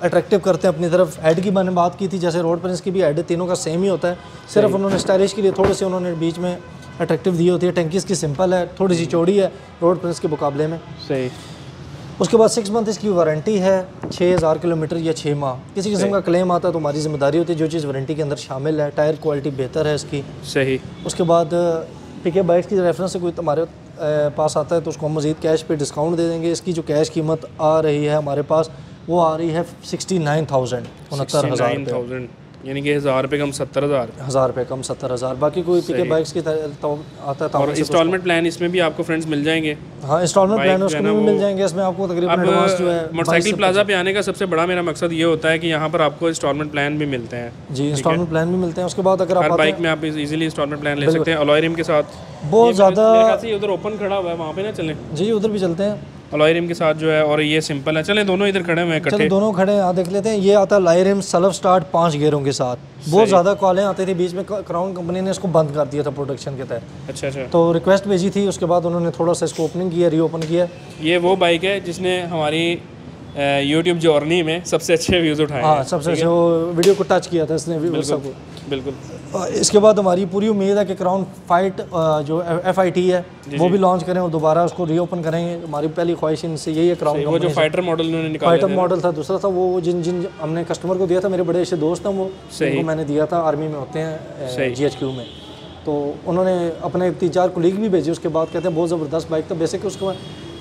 अट्रैक्टिव करते हैं अपनी तरफ। हेड की मैंने बात की थी, जैसे रोड पर इसकी भी हेड तीनों का सेम ही होता है, सिर्फ उन्होंने स्टाइलिश के लिए थोड़े से उन्होंने बीच में अट्रैक्टिव दी होती है। टंकी इसकी सिंपल है, थोड़ी सी चौड़ी है रोड पर इसके मुकाबले में। सही। उसके बाद 6 मंथ इसकी वारंटी है, 6000 किलोमीटर या 6 माह। किसी किस्म का क्लेम आता है तो हमारी जिम्मेदारी होती है, जो चीज़ वारंटी के अंदर शामिल है। टायर क्वालिटी बेहतर है इसकी। सही। उसके बाद पीके बाइक्स की रेफरेंस से कोई हमारे पास आता है तो उसको हम मज़ीद कैश पे डिस्काउंट दे देंगे। इसकी जो कैश कीमत आ रही है हमारे पास वो आ रही है 69,000, 69,000, यानी कि 1000 रुपये कम 70,000, 1000 रुपये कम 70,000। बाकी कोई पीके बाइक्स की तो आता है। और इंस्टॉलमेंट प्लान इसमें भी आपको फ्रेंड्स मिल जाएंगे। हाँ, इंस्टॉलमेंट प्लान उसमें भी मिल जाएंगे। इसमें आपको तकरीबन एडवांस जो है मोटरसाइकिल प्लाजा पे आने का सबसे बड़ा मेरा मकसद ये होता है कि यहाँ पर आपको इंस्टॉलमेंट प्लान भी मिलते हैं। जी, इंस्टॉलमेंट प्लान भी मिलते हैं। उसके बाद अगर हर आप बाइक में आप इजीली इंस्टॉलमेंट प्लान ले सकते हैं अलॉय रिम के साथ। बहुत ज़्यादा उधर ओपन खड़ा हुआ है, वहाँ पे ना चलें। जी, उधर भी चलते हैं अलॉय रिम के साथ जो है, और ये सिंपल है। चलें दोनों इधर खड़े हुए हैं इकट्ठे। चलो दोनों खड़े हैं, यहाँ देख लेते हैं। ये आता है अलॉय रिम सेल्फ स्टार्ट 5 गियरों के साथ। बहुत ज़्यादा कॉलें आती थी, बीच में क्राउन कंपनी ने इसको बंद कर दिया था प्रोडक्शन के तहत। अच्छा अच्छा। तो रिक्वेस्ट भेजी थी, उसके बाद उन्होंने थोड़ा सा इसको ओपनिंग किया, रीओपन किया। ये वो बाइक है जिसने हमारी यूट्यूब जर्नी में सबसे अच्छे व्यूज़ उठाए। हाँ, सबसे अच्छे वो वीडियो को टच किया था इसने। बिल्कुल। इसके बाद हमारी पूरी उम्मीद है कि क्राउन फाइट जो FIT है वो भी लॉन्च करें और दोबारा उसको रीओपन करेंगे। हमारी पहली ख्वाहिश इनसे यही है। क्राउन वो जो फाइटर मॉडल उन्होंने निकाला, फाइटर मॉडल था, दूसरा था वो जिन हमने कस्टमर को दिया था, मेरे बड़े अच्छे दोस्त हैं वो, उनको मैंने दिया था, आर्मी में होते हैं GHQ में। तो उन्होंने अपने 3-4 कुलीग भी भेजे। उसके बाद कहते हैं बहुत ज़बरदस्त बाइक था। बेसिक उसको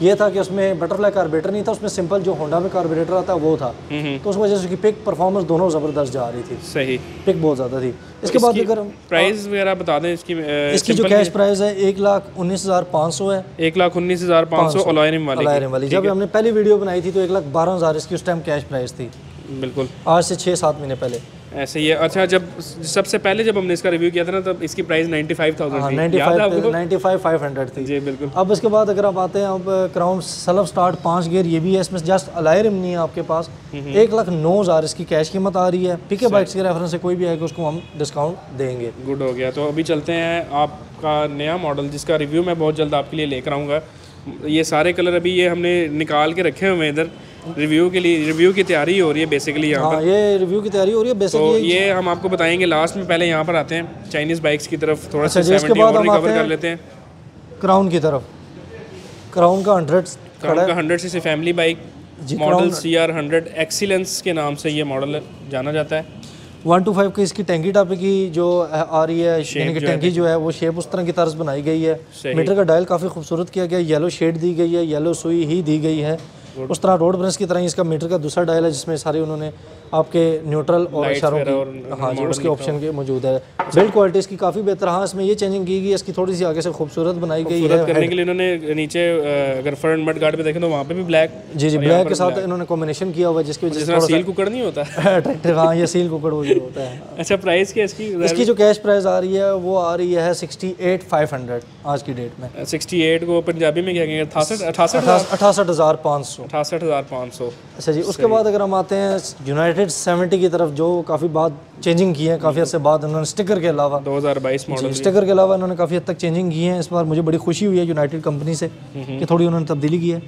ये था कि उसमें बटरफ्लाई कार्बोरेटर नहीं था, उसमें सिंपल जो होंडा में कार्बोरेटर आता है वो था। तो उस वजह से उसकी पिक परफॉर्मेंस दोनों ज़बरदस्त जा रही थी। सही। पिक बहुत ज़्यादा थी। इसके बाद अगर प्राइस वगैरह बता दें इसकी जो कैश प्राइस है 1,19,500 है। 1,19,500 अलॉय रिम वाली। जब हमने पहली वीडियो बनाई थी तो 1,12,000 इसकी उस टाइम कैश प्राइस थी। बिल्कुल, आज से 6-7 महीने पहले ऐसे ही है। अच्छा, जब सबसे पहले जब हमने इसका रिव्यू किया था ना, तब इसकी प्राइस 95,000 थी। 95,500 थी। जी बिल्कुल। अब इसके बाद अगर आप आते हैं, अब क्राउन सेल्फ स्टार्ट 5 गियर ये भी है, इसमें जस्ट अलॉय रिम नहीं है आपके पास। 1,09,000 इसकी कैश कीमत आ रही है। पीके बाइक्स के रेफरेंस से कोई भी आएगा उसको हम डिस्काउंट देंगे। गुड हो गया। तो अभी चलते हैं आपका नया मॉडल जिसका रिव्यू मैं बहुत जल्द आपके लिए लेकर आऊँगा। ये सारे कलर अभी ये हमने निकाल के रखे हुए हैं इधर रिव्यू के लिए। रिव्यू की तैयारी हो रही है बेसिकली यहाँ पर। ये रिव्यू की तैयारी हो रही है बेसिकली। तो ये हम आपको बताएंगे लास्ट में। पहले यहाँ पर आते हैं चाइनीज़ बाइक्स की तरफ, थोड़ा सा इसके बाद हम कवर कर लेते हैं क्राउन की तरफ। क्राउन का 100 CC family bike model CR100 excellence के नाम से ये मॉडल जाना जाता है। 125 की इसकी टैंकी टाइप की जो आ रही है, यानी कि टैंकी जो है वो शेप उस तरह की तर्ज बनाई गई है। मीटर का डायल काफ़ी खूबसूरत किया गया है, येलो शेड दी गई है, येलो सुई ही दी गई है। उस तरह रोड ब्रेंस की तरह ही इसका मीटर का दूसरा डायल है जिसमें सारे उन्होंने आपके न्यूट्रल और इशारों की हाँ जी उसके ऑप्शन के मौजूद है। बिल्ड क्वालिटी इसकी काफ़ी बेहतर। हाँ, इसमें ये चेंजिंग की गई है, इसकी थोड़ी सी आगे से खूबसूरत बनाई गई है करने के लिए। इन्होंने नीचे अगर फ्रंट मड गार्ड पे देखें तो वहाँ पे भी ब्लैक, जी ब्लैक के साथ इन्होंने कॉम्बिनेशन किया हुआ है, जिसकी वजह से सील कुकड़ नहीं होता अट्रैक्टिव। हाँ, ये सील कुकड़ वो होता है। अच्छा, प्राइस क्या इसकी जो कैश प्राइस आ रही है वो आ रही है 68,500 आज की डेट में। 68 को पंजाबी में क्या कहेंगे? 68,500। 68,500। अच्छा जी। उसके बाद अगर हम आते हैं यूनाइटेड 70 की तरफ, जो काफ़ी बाद चेंजिंग की है, काफ़ी अर्से बाद उन्होंने स्टिकर के अलावा 2022 मॉडल स्टिकर के अलावा इन्होंने काफ़ी हद तक चेंजिंग की है। इस बार मुझे बड़ी खुशी हुई है यूनाइटेड कंपनी से कि थोड़ी उन्होंने तब्दीली की है।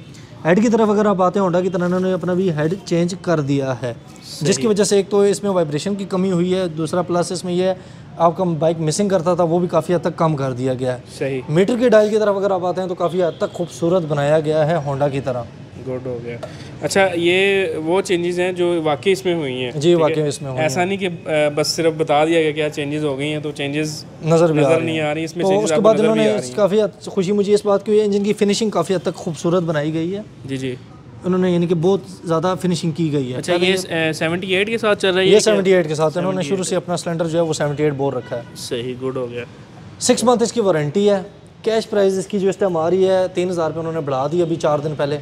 हेड की तरफ अगर आप आते हैं, होंडा की तरह इन्होंने अपना भी हेड चेंज कर दिया है, जिसकी वजह से एक तो इसमें वाइब्रेशन की कमी हुई है, दूसरा प्लस इसमें यह आपका बाइक मिसिंग करता था वो भी काफ़ी हद तक कम कर दिया गया है। सही। मीटर के डायल की तरफ अगर आप आते हैं तो काफ़ी हद तक खूबसूरत बनाया गया है होंडा की तरह। गुड हो गया। अच्छा, ये वो चेंजेस हैं जो वाकई इसमें हुई हैं? जी, वाकई इसमें हुई हैं। ऐसा नहीं कि बस सिर्फ बता दिया गया क्या चेंजेस हो गई हैं, तो चेंजेस नज़र नहीं आ रही इसमें। तो उसके बाद इन्होंने काफ़ी खुशी मुझे इस बात की, इंजन की फिनिशिंग काफ़ी हद तक खूबसूरत बनाई गई है। जी जी, उन्होंने यानी कि बहुत ज़्यादा फिनिशिंग की गई है। अच्छा, ये 78 के साथ चल रही है? ये 78 के साथ इन्होंने शुरू से अपना सिलेंडर जो है वो 78 बोर रखा है। सही, गुड हो गया। 6 मंथ इसकी वारंटी है। कैश प्राइस इसकी जो इस टाइम आ रही है 3,000 रुपये उन्होंने बढ़ा दी अभी 4 दिन पहले,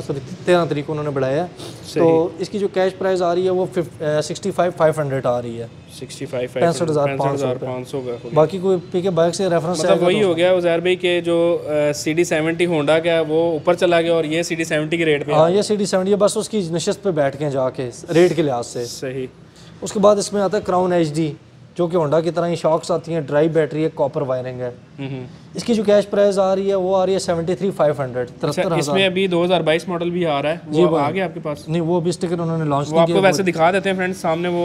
सॉरी 13 तारीख को उन्होंने बढ़ाया है। तो इसकी जो कैश प्राइस आ रही है वो 65,500 आ रही है। 65,500 का। बाकी कोई पीके बाइक से रेफरेंस मतलब वही हो गया उज़ैर भाई के जो CD70 होंडा का वो ऊपर चला गया और ये CD70 के रेट पे। हाँ, ये CD70 बस उसकी नशिस्त पे बैठ के जाके रेट के लिहाज से। सही। उसके बाद इसमें आता है क्राउन HD, जो कि होंडा की तरह ही शॉक्स आती हैं, ड्राई बैटरी है, कॉपर वायरिंग है। इसकी जो कैश प्राइस आ रही है वो आ रही है 73,500, 73,000। इसमें अभी 2022 मॉडल भी आ रहा है, वो आ गया आपके पास? नहीं, वो अभी स्टिकर उन्होंने लॉन्च नहीं किया। आपको वैसे दिखा देते हैं फ्रेंड्स, सामने वो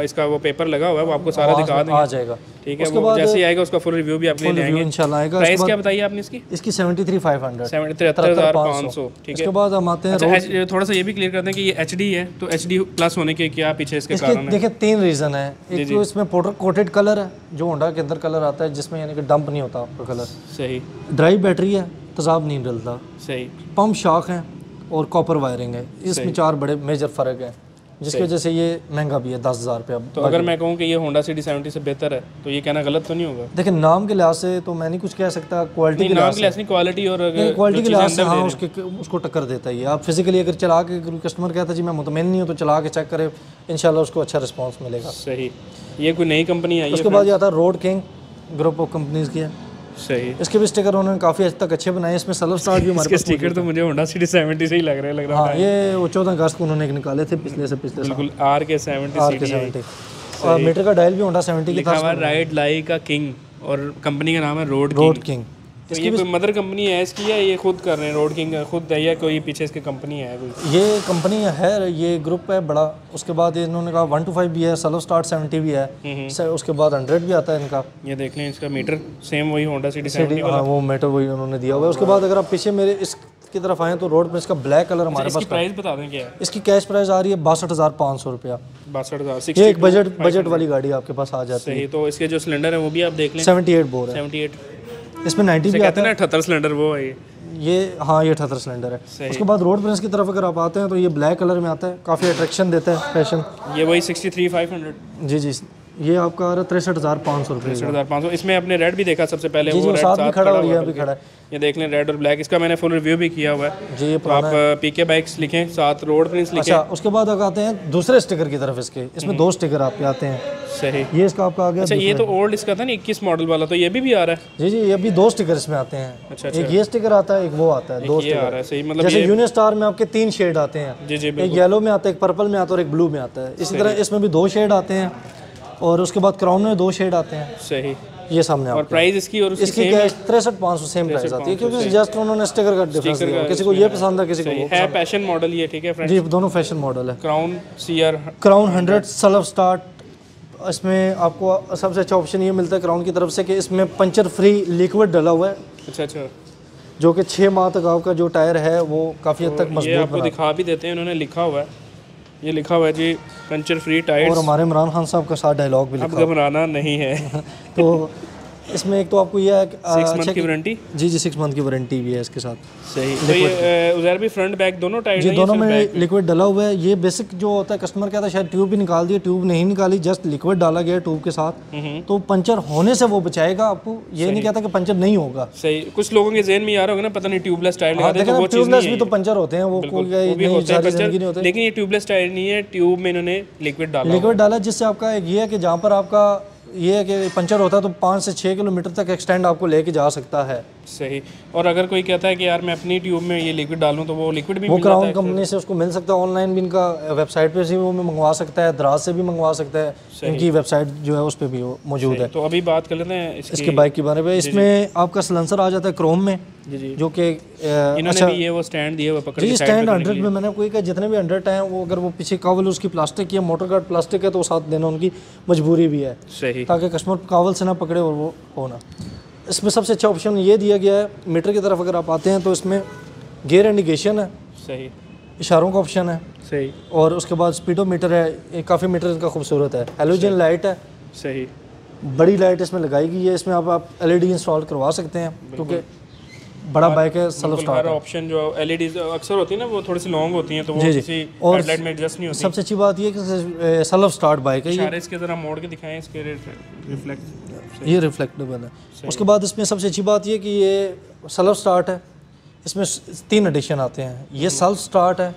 इसका वो पेपर लगा हुआ है, वो आपको सारा दिखा देंगे, आ जाएगा। ठीक है, वो जैसे ही आएगा उसका फुल रिव्यू भी आपने ले आएंगे इंशाल्लाह आएगा। प्राइस क्या बताइए आपने इसकी? इसकी 73,500, 73,500। ठीक है, उसके बाद हम आते हैं थोड़ा सा ये भी क्लियर कर दें कि ये HD है, तो HD प्लस होने के क्या पीछे इसके कारण है? देखिए 3 रीज़न है। एक तो इसमें पाउडर कोटेड कलर है, जो होंडा के अंदर कलर आता है, जिसमें यानी कि डंप नहीं होता आपका कलर। सही। ड्राई बैटरी है, तेजाब नहीं डलता। सही। पंप शॉक है और कॉपर वायरिंग है। इसमें 4 बड़े मेजर फ़र्क है, जिसकी वजह से ये महंगा भी है 10,000 रुपये। तो अगर मैं कहूँ कि ये होंडा CD70 से बेहतर है, तो ये कहना गलत तो नहीं होगा? देखिए नाम के लिहाज से तो मैं नहीं कुछ कह सकता, क्वालिटी के लिहाज से क्वालिटी और क्वालिटी के लिहाज से हाँ उसको टक्कर देता है ये। आप फिजिकली अगर चला के, कस्टमर कहता है जी मैं मुतमईन नहीं हूँ, तो चला के चेक करे, इंशाल्लाह उसको अच्छा रिस्पांस मिलेगा। सही। ये कोई नई कंपनी आई है? उसके बाद ये आता है road king group of companies की है। सही। इसके भी स्टिकर उन्होंने काफ़ी हद तक अच्छे बनाए। इसमें सेल्फ स्टार्ट भी हमारे पास स्टिकर तो मुझे होंडा CD70 से ही लग रहा है। हाँ, ये वो 14 अगस्त को उन्होंने निकाले थे पिछले बिल्कुल RK70 और मीटर का डायल भी होंडा 70 की था। राइड लाई का किंग और कंपनी का नाम है रोड किंग। तो ये कोई मदर कंपनी है इसकी या ये खुद कर रहे हैं? रोड किंग खुद है या कोई पीछे इसकी कंपनी है कोई? ये कंपनी है, ये ग्रुप है बड़ा। उसके बाद इन्होंने कहा 125 भी है, सेल्फ स्टार्ट 70 भी है, उसके बाद 100 भी आता है इनका। ये देख लें, इसका मीटर सेम वही होंडा CD70 वाला, वो मीटर वही उन्होंने दिया हुआ है। उसके बाद अगर आप पीछे मेरे इसकी तरफ आएँ तो रोड पर इसका ब्लैक कलर हमारे पास। प्राइस बता दें क्या है? इसकी कैश प्राइस आ रही है 62,500 रुपया। 62,000। ये एक बजट वाली गाड़ी आपके पास आ जाती है। तो इसके जो सिलेंडर है वो भी आप देख लें, 78 बोर है। 78। इसमें 90 भी आता है, 78 सिलेंडर वो है ये। हाँ, ये 78 सिलेंडर है। उसके बाद रोड प्रिंस की तरफ अगर आप आते हैं तो ये ब्लैक कलर में आता है, काफ़ी अट्रैक्शन देता है, फैशन। ये वही 63,500। जी, ये आपका आ रहा है 63,500 रुपये। 63,500। इसमें आपने रेड भी देखा सबसे पहले, वो साथ भी खड़ा और ये भी खड़ा है। ये देख लें, रेड और ब्लैक। इसका मैंने फुल रिव्यू भी किया हुआ है जी। तो आप PK बाइक्स लिखें, साथ रोड प्रिंस लिखें। अच्छा, उसके बाद अगर आते हैं दूसरे स्टिकर की तरफ, इसमें 2 स्टिकर आपके आते हैं। सही। ये इसका आपका आ गया। अच्छा, ये तो ओल्ड इसका था ना 21 मॉडल वाला, तो ये भी आ रहा है? जी, ये भी 2 स्टिकर इसमें आते हैं। अच्छा। एक ये स्टिकर आता है, एक वो आता है, 2 स्टिकर आ रहा है। सही। मतलब जैसे यूनियन स्टार में आपके 3 शेड आते हैं। जी, एक येलो में आता है, एक पर्पल में आता है और एक ब्लू में आता है। इसी तरह इसमें भी 2 शेड आते हैं और उसके बाद क्राउन में 2 शेड आते हैं। सही। ये सामने और प्राइस इसकी और इसकी 63,500 सेम प्राइस आती है, क्योंकि जस्ट उन्होंने स्टिकर का डिफरेंस दिया। किसी को ये पसंद है, किसी को वो है। पैशन मॉडल ये, ठीक है फ्रेंड्स? जी, दोनों फैशन मॉडल है। Crown CR, crown 100 self start. इसमें आपको सबसे अच्छा ऑप्शन ये मिलता है क्राउन की तरफ से कि इसमें पंचर फ्री लिक्विड डला हुआ है। अच्छा। जो कि 6 माह तक आपका जो टायर है वो काफ़ी हद तक मजबूत ये आपको दिखा भी देते हैं, उन्होंने लिखा हुआ है, ये लिखा हुआ है जी पंचर फ्री टायर्स। और हमारे इमरान खान साहब का साथ डायलॉग भी लिखा है, घबराना नहीं है। तो इसमें एक तो आपको यह है 6 मंथ की वारंटी। जी, 6 मंथ की वारंटी भी है इसके साथ। सही। तो ये उधर भी फ्रंट बैक दोनों टायर जी, दोनों में लिक्विड डाला हुआ है। ये बेसिक जो होता है, कस्टमर कहता है शायद ट्यूब भी निकाल दी, ट्यूब नहीं निकाली, जस्ट लिक्विड डाला गया ट्यूब के साथ। तो पंचर होने से वो बचाएगा आपको, ये नहीं कहता कि पंचर नहीं होगा। सही। कुछ लोगों के ज़हन में आ रहा होगा ना, पता नहीं ट्यूबलेस टायर लगा देते हैं, वो ट्यूबलेस भी तो पंचर होते हैं, वो कोई नहीं होते। लेकिन ये ट्यूबलेस टायर नहीं है, ट्यूब में इन्होंने लिक्विड डाला, जिससे आपका एक ये है कि जहाँ पर आपका ये है कि पंचर होता है तो 5 से 6 किलोमीटर तक एक्सटेंड आपको लेके जा सकता है। सही। और अगर कोई कहता है कि यार मैं अपनी ट्यूब में ये लिक्विड डालूं, तो वो लिक्विड भी वो क्राउन कंपनी से उसको मिल सकता है, ऑनलाइन भी इनका वेबसाइट पे से वो मंगवा सकता है, दराज से भी मंगवा सकता है, इनकी वेबसाइट जो है उस पर भी वो मौजूद है। तो अभी बात कर लेते हैं इसके बाइक के बारे में। इसमें आपका सलेंसर आ जाता है क्रोम में, जो कि इन्होंने भी ये वो स्टैंड दिया हुआ पकड़ के स्टैंड 100 में मैंने कोई कहा जितने भी 100 हैं वो अगर वो पीछे कावल उसकी प्लास्टिक की है, मोटर गार्ड प्लास्टिक है, तो साथ देना उनकी मजबूरी भी है। सही। ताकि कस्टमर कावल से ना पकड़े और वो होना। इसमें सबसे अच्छा ऑप्शन ये दिया गया है, मीटर की तरफ अगर आप आते हैं तो इसमें गियर इंडिकेशन है। सही। इशारों का ऑप्शन है। सही। और उसके बाद स्पीडोमीटर है, काफ़ी मीटर इनका खूबसूरत है। हेलोजन लाइट है। सही। बड़ी लाइट इसमें लगाई गई है। इसमें आप LED इंस्टॉल करवा सकते हैं, क्योंकि बड़ा बाइक है, सेल्फ स्टार्ट है। ऑप्शन जो LEDs अक्सर होती है ना, वो थोड़ी सी लॉन्ग होती हैं, तो वो किसी हेडलाइट में एडजस्ट नहीं होती। सबसे अच्छी बात ये कि सेल्फ स्टार्ट बाइक है। ये इसके जरा मोड़ के दिखाएं, इसके रिफ्लेक्ट, ये रिफ्लेक्टेबल है। उसके बाद इसमें सबसे अच्छी बात ये कि ये सेल्फ स्टार्ट है। इसमें 3 एडिशन आते हैं। ये सेल्फ स्टार्ट है,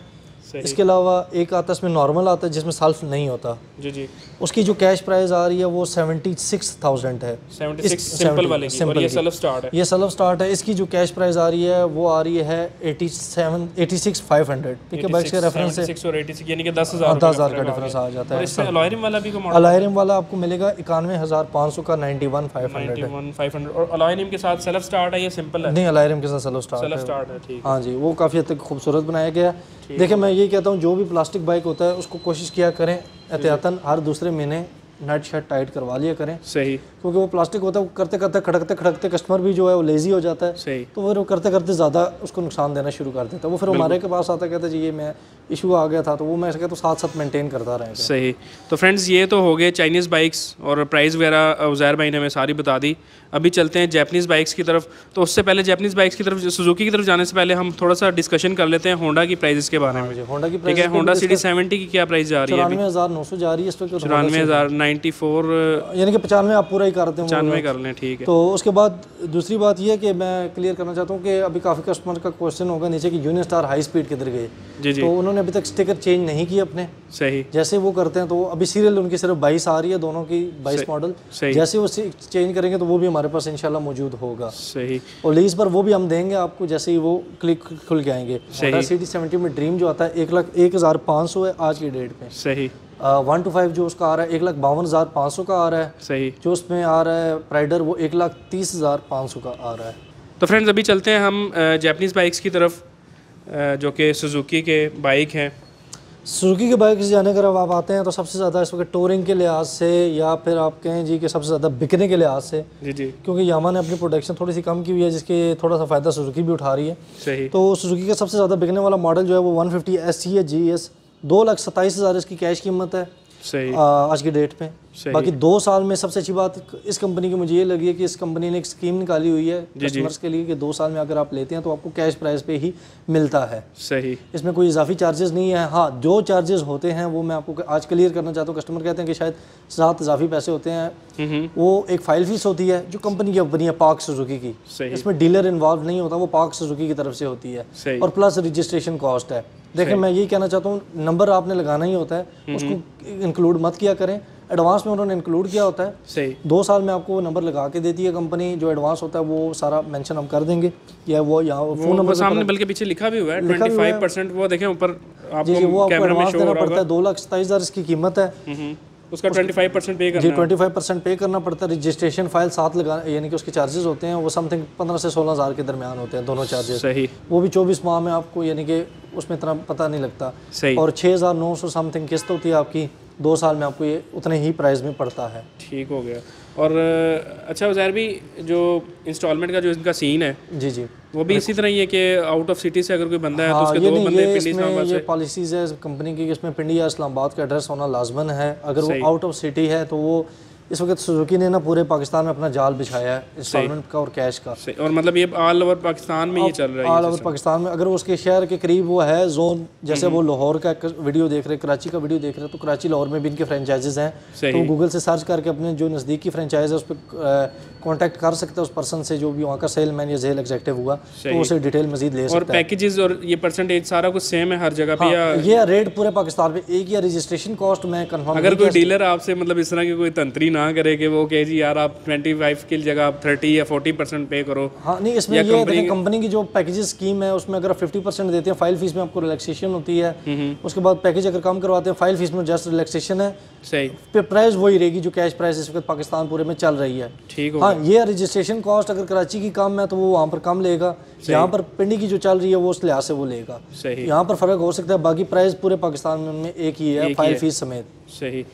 इसके अलावा एक आता है इसमें नॉर्मल आता है जिसमें सेल्फ नहीं होता जी जी। उसकी जो कैश प्राइस आ रही है वो 76,000 है। 76 सिंपल वाले की, और ये सेल्फ स्टार्ट है। ये सेल्फ स्टार्ट है। इसकी जो कैश प्राइस आ रही है वो आ रही है 86,500। पीके बाइक्स के रेफरेंस से 86 और 86 यानी कि 10,000 का डिफरेंस आ जाता है। इसमें अलॉयरिम वाला भी को अलॉयरिम वाला आपको मिलेगा 91,500 का 91,500। और अलॉयरिम के साथ सेल्फ स्टार्ट है, ये सिंपल है? नहीं, अलॉयरिम के साथ सेल्फ स्टार्ट है। ठीक। हाँ जी, वो काफ़ी हद तक खूबसूरत बनाया गया है। देखिए मैं यही कहता हूँ जो भी प्लास्टिक बाइक होता है उसको कोशिश किया करें एहतियातन हर दूसरे महीने नट शट टाइट करवा लिया करें। सही। क्योंकि वो प्लास्टिक होता है वो करते करते खड़कते खड़कते कस्टमर भी जो है वो लेजी हो जाता है। सही। तो फिर वो करते करते ज़्यादा उसको नुकसान देना शुरू कर देता है। वो फिर हमारे के पास आता कहता है जी ये मैं इशू आ गया था, तो वो मैं कहता हूँ साथ साथ मेंटेन करता रहेगा। सही। तो फ्रेंड्स ये तो हो गए चाइनीज़ बाइक्स और प्राइस वगैरह उज़ैर भाई ने हमें सारी बता दी। अभी चलते हैं जैपनीज़ बाइक्स की तरफ। तो उससे पहले जैपनीज़ बाइक्स की तरफ, सुजुकी की तरफ जाने से पहले हम थोड़ा सा डिस्कशन कर लेते हैं होंडा की प्राइसेस के बारे में। होंडा की ठीक है, होंडा CD70 की क्या प्राइस जा रही है? 94,900 जा रही है इस वक्त। 94,094 यानी कि 95 आप पूरा ही करते हैं। 95 कर लें, ठीक है। तो उसके बाद दूसरी बात यह है कि मैं क्लियर करना चाहता हूँ कि अभी काफ़ी कस्टमर का क्वेश्चन होगा नीचे कि यूनिट स्टार हाई स्पीड किधर गए। जी जी। तो उन्होंने अभी तक स्टिकर चेंज नहीं किए अपने। सही। जैसे वो करते हैं तो अभी सीरियल उनकी सिर्फ 22 आ रही है, दोनों की 22 मॉडल। जैसे वो चेंज करेंगे तो वो भी हमारे पास इंशाल्लाह मौजूद होगा। सही। और लीज पर वो भी हम देंगे आपको जैसे ही वो क्लिक खुल के आएंगे। CD70 में ड्रीम जो आता है 1,01,500 है आज की डेट में। सही। 125 जो उसका आ रहा है 1,52,500 का आ रहा है। सही। जो उसमें आ रहा है प्राइडर वो 1,30,500 का आ रहा है। तो फ्रेंड्स अभी चलते हैं हम जैपनीज़ बाइक्स की तरफ, जो कि सुजुकी के बाइक हैं। सुजुकी के बाइक से जाने अगर आप आते हैं तो सबसे ज़्यादा इस वक्त टूरिंग के लिहाज से या फिर आप कहें जी कि सबसे ज़्यादा बिकने के लिहाज से, जी जी, क्योंकि यामा ने अपनी प्रोडक्शन थोड़ी सी कम की हुई है जिसके थोड़ा सा फ़ायदा सुजुकी भी उठा रही है। सही। तो सुजुकी का सबसे ज़्यादा बिकने वाला मॉडल जो है वो 150 SC है GS। 2,27,000 इसकी कैश कीमत है। सही। आज की डेट में। बाकी 2 साल में सबसे अच्छी बात इस कंपनी की मुझे ये लगी है कि इस कंपनी ने एक स्कीम निकाली हुई है कस्टमर्स के लिए कि 2 साल में अगर आप लेते हैं तो आपको कैश प्राइस पे ही मिलता है। सही। इसमें कोई इजाफी चार्जेस नहीं है। हाँ, जो चार्जेस होते हैं वो मैं आपको आज क्लियर करना चाहता हूँ। कस्टमर कहते हैं कि शायद 7 इजाफी पैसे होते हैं। वो एक फाइल फीस होती है जो कंपनी की अपनी है पार्क सुजुकी की। इसमें डीलर इन्वॉल्व नहीं होता, वो पार्क सुजुकी की तरफ से होती है। और प्लस रजिस्ट्रेशन कॉस्ट है। देखिए मैं यही कहना चाहता हूँ, नंबर आपने लगाना ही होता है, उसको इंक्लूड मत किया करें। एडवांस में उन्होंने इंक्लूड किया होता है। सही। 2 साल में आपको वो नंबर लगा के देती है कंपनी। जो एडवांस होता है वो सारा मेंशन हम कर देंगे, या वो यहाँ फोन नंबर सामने बल्कि पीछे लिखा भी हुआ है 25%। वो देखें ऊपर आपको वो कैमरा में शो हो रहा पड़ता है। 2,27,000 इसकी कीमत है। उसका 25% पे करना जी 25% पे करना पड़ता है। रजिस्ट्रेशन फाइल साथ लगा, यानी कि उसके चार्जेस होते हैं वो समथिंग 15 से 16,000 के दरमियान होते हैं दोनों चार्जेस। सही। वो भी 24 माह में आपको, यानी कि उसमें इतना पता नहीं लगता। सही। और 6,900 समथिंग किस्त होती है आपकी। 2 साल में आपको ये उतने ही प्राइस में पड़ता है। ठीक हो गया। और अच्छा उज़ैर भी जो इंस्टॉलमेंट का जो इनका सीन है, जी जी, वो भी इसी तरह ही है कि आउट ऑफ सिटी से अगर कोई बंदा है तो उसके 2 बंदे पिंडी इस्लामाबाद से। ये पॉलिसीज़ है कंपनी की, इसमें पिंडी या इस्लामाबाद का एड्रेस होना लाजमन है। अगर वो आउट ऑफ सिटी है तो वो इस वक्त सुजुकी ने ना पूरे पाकिस्तान में अपना जाल बिछाया है इंस्टॉलमेंट का और कैश का। और मतलब ये ऑल ओवर पाकिस्तान में ये चल रहा है। ऑल ओवर पाकिस्तान में अगर उसके शहर के करीब वो है जोन, जैसे वो लाहौर का वीडियो देख रहे, कराची का वीडियो देख रहे, तो कराची लाहौर में भी इनके फ्रेंचाइजेज हैं। तो गूगल से सर्च करके अपने जो नज़दीकी फ्रेंचाइज है उस पर कॉन्टैक्ट कर सकते हैं उस पर्सन से जो भी वहाँ का सेलमैन या सेल एग्जीक्यूटिव हुआ, तो उसे डिटेल मजीद ले सकते हैं। और पैकेजेस और ये परसेंटेज सारा कुछ सेम है हर जगह पे? या ये रेट पूरे पाकिस्तान में एक ही। रजिस्ट्रेशन कॉस्ट में कंफर्म, अगर कोई डीलर आपसे मतलब इस तरह की कोई तंत्री ना करे कि वो कहे जी यार आप 25 की जगह आप 30 या 40% पे करो। हाँ नहीं, इसमें ये देखिए कंपनी की जो पैकेजेज स्कीम है उसमें अगर 50% देते हैं, फाइल फीस में आपको रिलैक्सेशन होती है। उसके बाद पैकेज अगर कम करवाते हैं, फाइल फीस में जस्ट रिलैक्सेशन है। सही। पे प्राइस वही रहेगी जो कैश प्राइस इस वक्त पाकिस्तान पूरे में चल रही है। ठीक। हाँ, ये रजिस्ट्रेशन कॉस्ट अगर कराची की कम है तो वो वहाँ पर कम लेगा, यहाँ पर पिंडी की जो चल रही है वो उस लिहाज से वो लेगा। सही। यहाँ पर फर्क हो सकता है, बाकी प्राइस पूरे पाकिस्तान में एक ही है, फाइल फीस समेत। सही।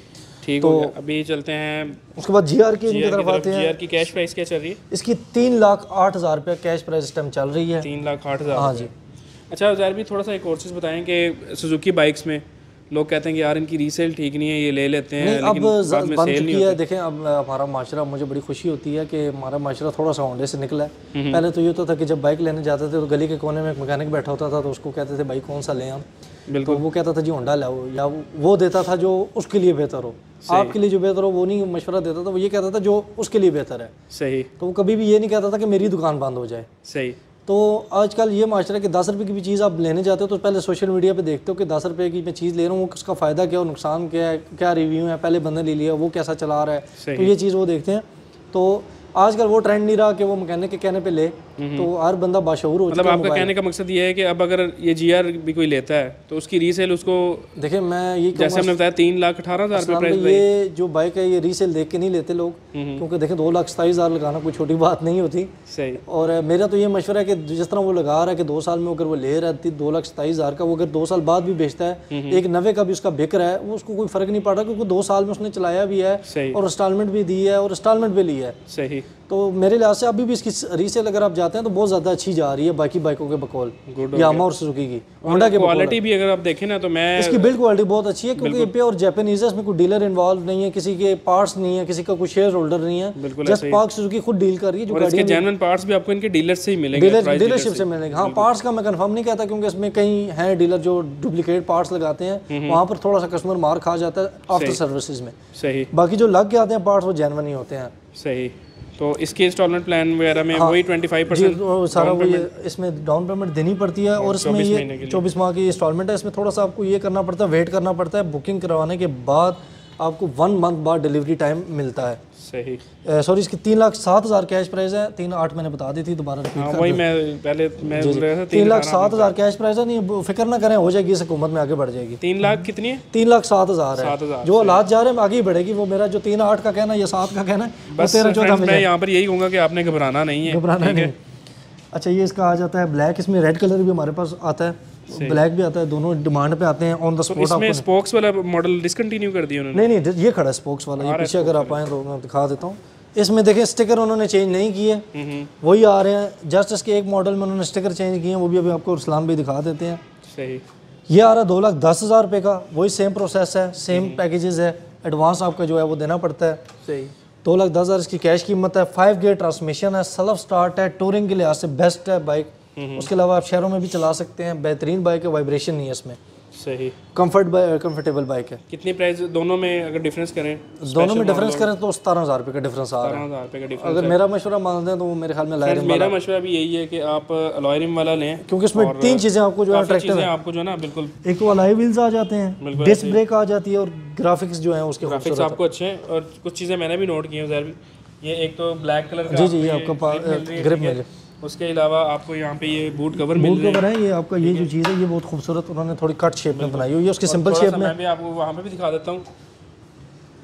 ठीक हो गया। अभी चलते हैं उसके बाद GR की इनकी तरफ आते हैं। GR की कैश प्राइस क्या चल रही है? इसकी 3,08,000 रुपये कैश प्राइस इस टाइम चल रही है। 3,08,000। हाँ जी। अच्छा उज़ैर भी थोड़ा सा एक और चीज़ बताएं कि सुजुकी बाइक्स में लोग कहते हैं कि यार इनकी रीसेल ठीक नहीं है, ये ले लेते हैं नहीं, लेकिन बाद में सेल नहीं है। देखें अब हमारा माशरा, मुझे बड़ी खुशी होती है कि हमारा माशरा थोड़ा सा होंडे से निकला है। पहले तो ये तो था कि जब बाइक लेने जाते थे तो गली के कोने में एक मैकेनिक बैठा होता था, तो उसको कहते थे भाई कौन सा लें हम। बिल्कुल। तो वो कहता था जी होंडा लाओ, या वो देता था जो उसके लिए बेहतर हो। आपके लिए जो बेहतर हो वो नहीं मशवरा देता था, वो ये कहता था जो उसके लिए बेहतर है। सही। तो वो कभी भी ये नहीं कहता था कि मेरी दुकान बंद हो जाए। सही। तो आजकल ये माशरा है कि 10 रुपये की भी चीज़ आप लेने जाते हो तो पहले सोशल मीडिया पे देखते हो कि 10 रुपये की मैं चीज़ ले रहा हूँ, उसका फ़ायदा क्या है, नुकसान क्या है, क्या रिव्यू है, पहले बंदे ले लिया वो कैसा चला रहा है, तो ये चीज़ वो देखते हैं। तो आजकल वो ट्रेंड नहीं रहा कि वो मैकेनिक के कहने पे ले, तो हर बंदा बाशऊर हो चुका है। मतलब आपका कहने का मकसद ये है कि अब अगर ये GR भी कोई लेता है तो उसकी रीसेल उसको, देखिए मैं ये जैसे हमने बताया 3,18,000 रुपये प्राइस, ये जो बाइक है ये रीसेल देख के नहीं लेते लोग, क्योंकि देखें 2,27,000 लगाना कोई छोटी बात नहीं होती। सही। और मेरा तो ये मशवरा है कि जिस तरह वो लगा रहा है कि 2 साल में अगर वो ले रहा है 2,27,000 का, वो अगर 2 साल बाद भी बेचता है, एक 90 का भी उसका बिक रहा है, वो उसको कोई फर्क नहीं पड़ रहा, क्योंकि 2 साल में उसने चलाया भी है और इंस्टॉलमेंट भी दी है और इंस्टॉलमेंट भी ली है। सही। तो मेरे लिहाज से अभी भी इसकी रीसेल अगर आप जाते हैं तो बहुत ज़्यादा अच्छी जा रही है बाकी बाइकों के बकौल, यामा और सुजुकी की। होंडा के क्वालिटी भी अगर आप देखें ना तो मैं, इसकी बिल्ड क्वालिटी बहुत अच्छी है, क्योंकि ये प्योर जापानीज है, इसमें कोई डीलर इन्वॉल्व नहीं है, किसी के पार्ट्स नहीं है, किसी का कोई शेयर होल्डर नहीं है, जस्ट पार्क सुजुकी खुद डील कर रही है। जो इसके जेन्युइन पार्ट्स भी आपको इनके डीलर से ही मिलेंगे, डीलरशिप से मिलेंगे। हाँ, पार्ट्स का मैं कंफर्म नहीं कहता, क्योंकि इसमें कई हैं डीलर जो डुप्लीकेट पार्ट्स लगाते हैं, वहाँ पर थोड़ा सा कस्टमर मार खा जाता है आफ्टर सर्विसेज में। सही। बाकी जो लग के आते हैं पार्ट्स वो जेन्युइन ही होते हैं। सही। तो इसके इंस्टॉलमेंट प्लान वगैरह में वही 25% सारा वो ये इसमें डाउन पेमेंट देनी पड़ती है, और इसमें ये 24 माह की इंस्टॉलमेंट है। इसमें थोड़ा सा आपको ये करना पड़ता है, वेट करना पड़ता है, बुकिंग करवाने के बाद आपको 1 मंथ बाद डिलीवरी टाइम मिलता है। सही। सॉरी, इसकी 3,07,000 कैश प्राइस है, 3,08 मैंने बता दी थी, दोबारा रिपीट कर वही मैं पहले मैं बोल रहा था 3,07,000 कैश प्राइस है। नहीं फिक्र ना करें, हो जाएगी, इस हुकूमत में आगे बढ़ जाएगी। 3 लाख कितनी है? 3,07,000 है। जो हालात जा रहे हैं आगे ही बढ़ेगी। वो मेरा जो 3,08 का कहना है या 7 का कहना है, बस 13-14 मैं यहाँ पर यही कहूँगा कि आपने घबराना नहीं है। घबराना नहीं। अच्छा, ये इसका आ जाता है ब्लैक, इसमें रेड कलर भी हमारे पास आता है, ब्लैक भी आता है, दोनों डिमांड पे आते हैं ऑन द स्पॉट। इसमें स्पोक्स वाला मॉडल डिसकंटिन्यू कर दिया उन्होंने? नहीं, ये खड़ा है स्पोक्स वाला, ये पीछे अगर आप आए तो मैं दिखा देता हूँ। इसमें देखें स्टिकर उन्होंने चेंज नहीं किए, वही आ रहे हैं। जस्ट इसके एक मॉडल में उन्होंने स्टिकर चेंज किए हैं, वो भी अभी आपको रुस्लान भाई दिखा देते हैं। सही। ये आ रहा है 2,10,000 रुपये का, वही सेम प्रोसेस है, सेम पैकेजेस है, एडवांस आपका जो है वो देना पड़ता है। सही। 2,10,000 इसकी कैश कीमत है। 5 गियर ट्रांसमिशन है, सेल्फ स्टार्ट है, टूरिंग के लिहाज से बेस्ट है बाइक। उसके अलावा आप शहरों में भी चला सकते हैं, बेहतरीन बाइक है, वाइब्रेशन नहीं है इसमें। सही। कंफर्टेबल बाइक है। कितनी प्राइस दोनों में अगर डिफरेंस करें? दोनों में डिफरेंस करें तो 17,000 रुपये का डिफरेंस आ रहा है। 17,000 रुपये का डिफरेंस। अगर मेरा मशवरा मानते हैं तो मेरे ख्याल में अलॉय मेरा मशवरा भी यही है कि आप अलॉय रिम वाला लें, क्योंकि इसमें 3 चीज़ें आपको जो है अट्रैक्टिव है। आपको जो ना बिल्कुल, एक तो अलॉय व्हील्स आ जाते हैं, डिस्क ब्रेक आ जाती है, और ग्राफिक्स जो है उसके ग्राफिक्स आपको अच्छे हैं। और कुछ चीज़ें मैंने भी नोट की हैं, ये एक तो ब्लैक कलर का, जी ये आपका ग्रिप मिल। उसके अलावा आपको यहाँ पे ये बूट कवर है। ये आपका ये जो चीज़ है ये बहुत खूबसूरत उन्होंने थोड़ी कट शेप में बनाई हुई है, उसकी सिंपल शेप में। मैं भी आपको वहाँ पे भी दिखा देता हूँ।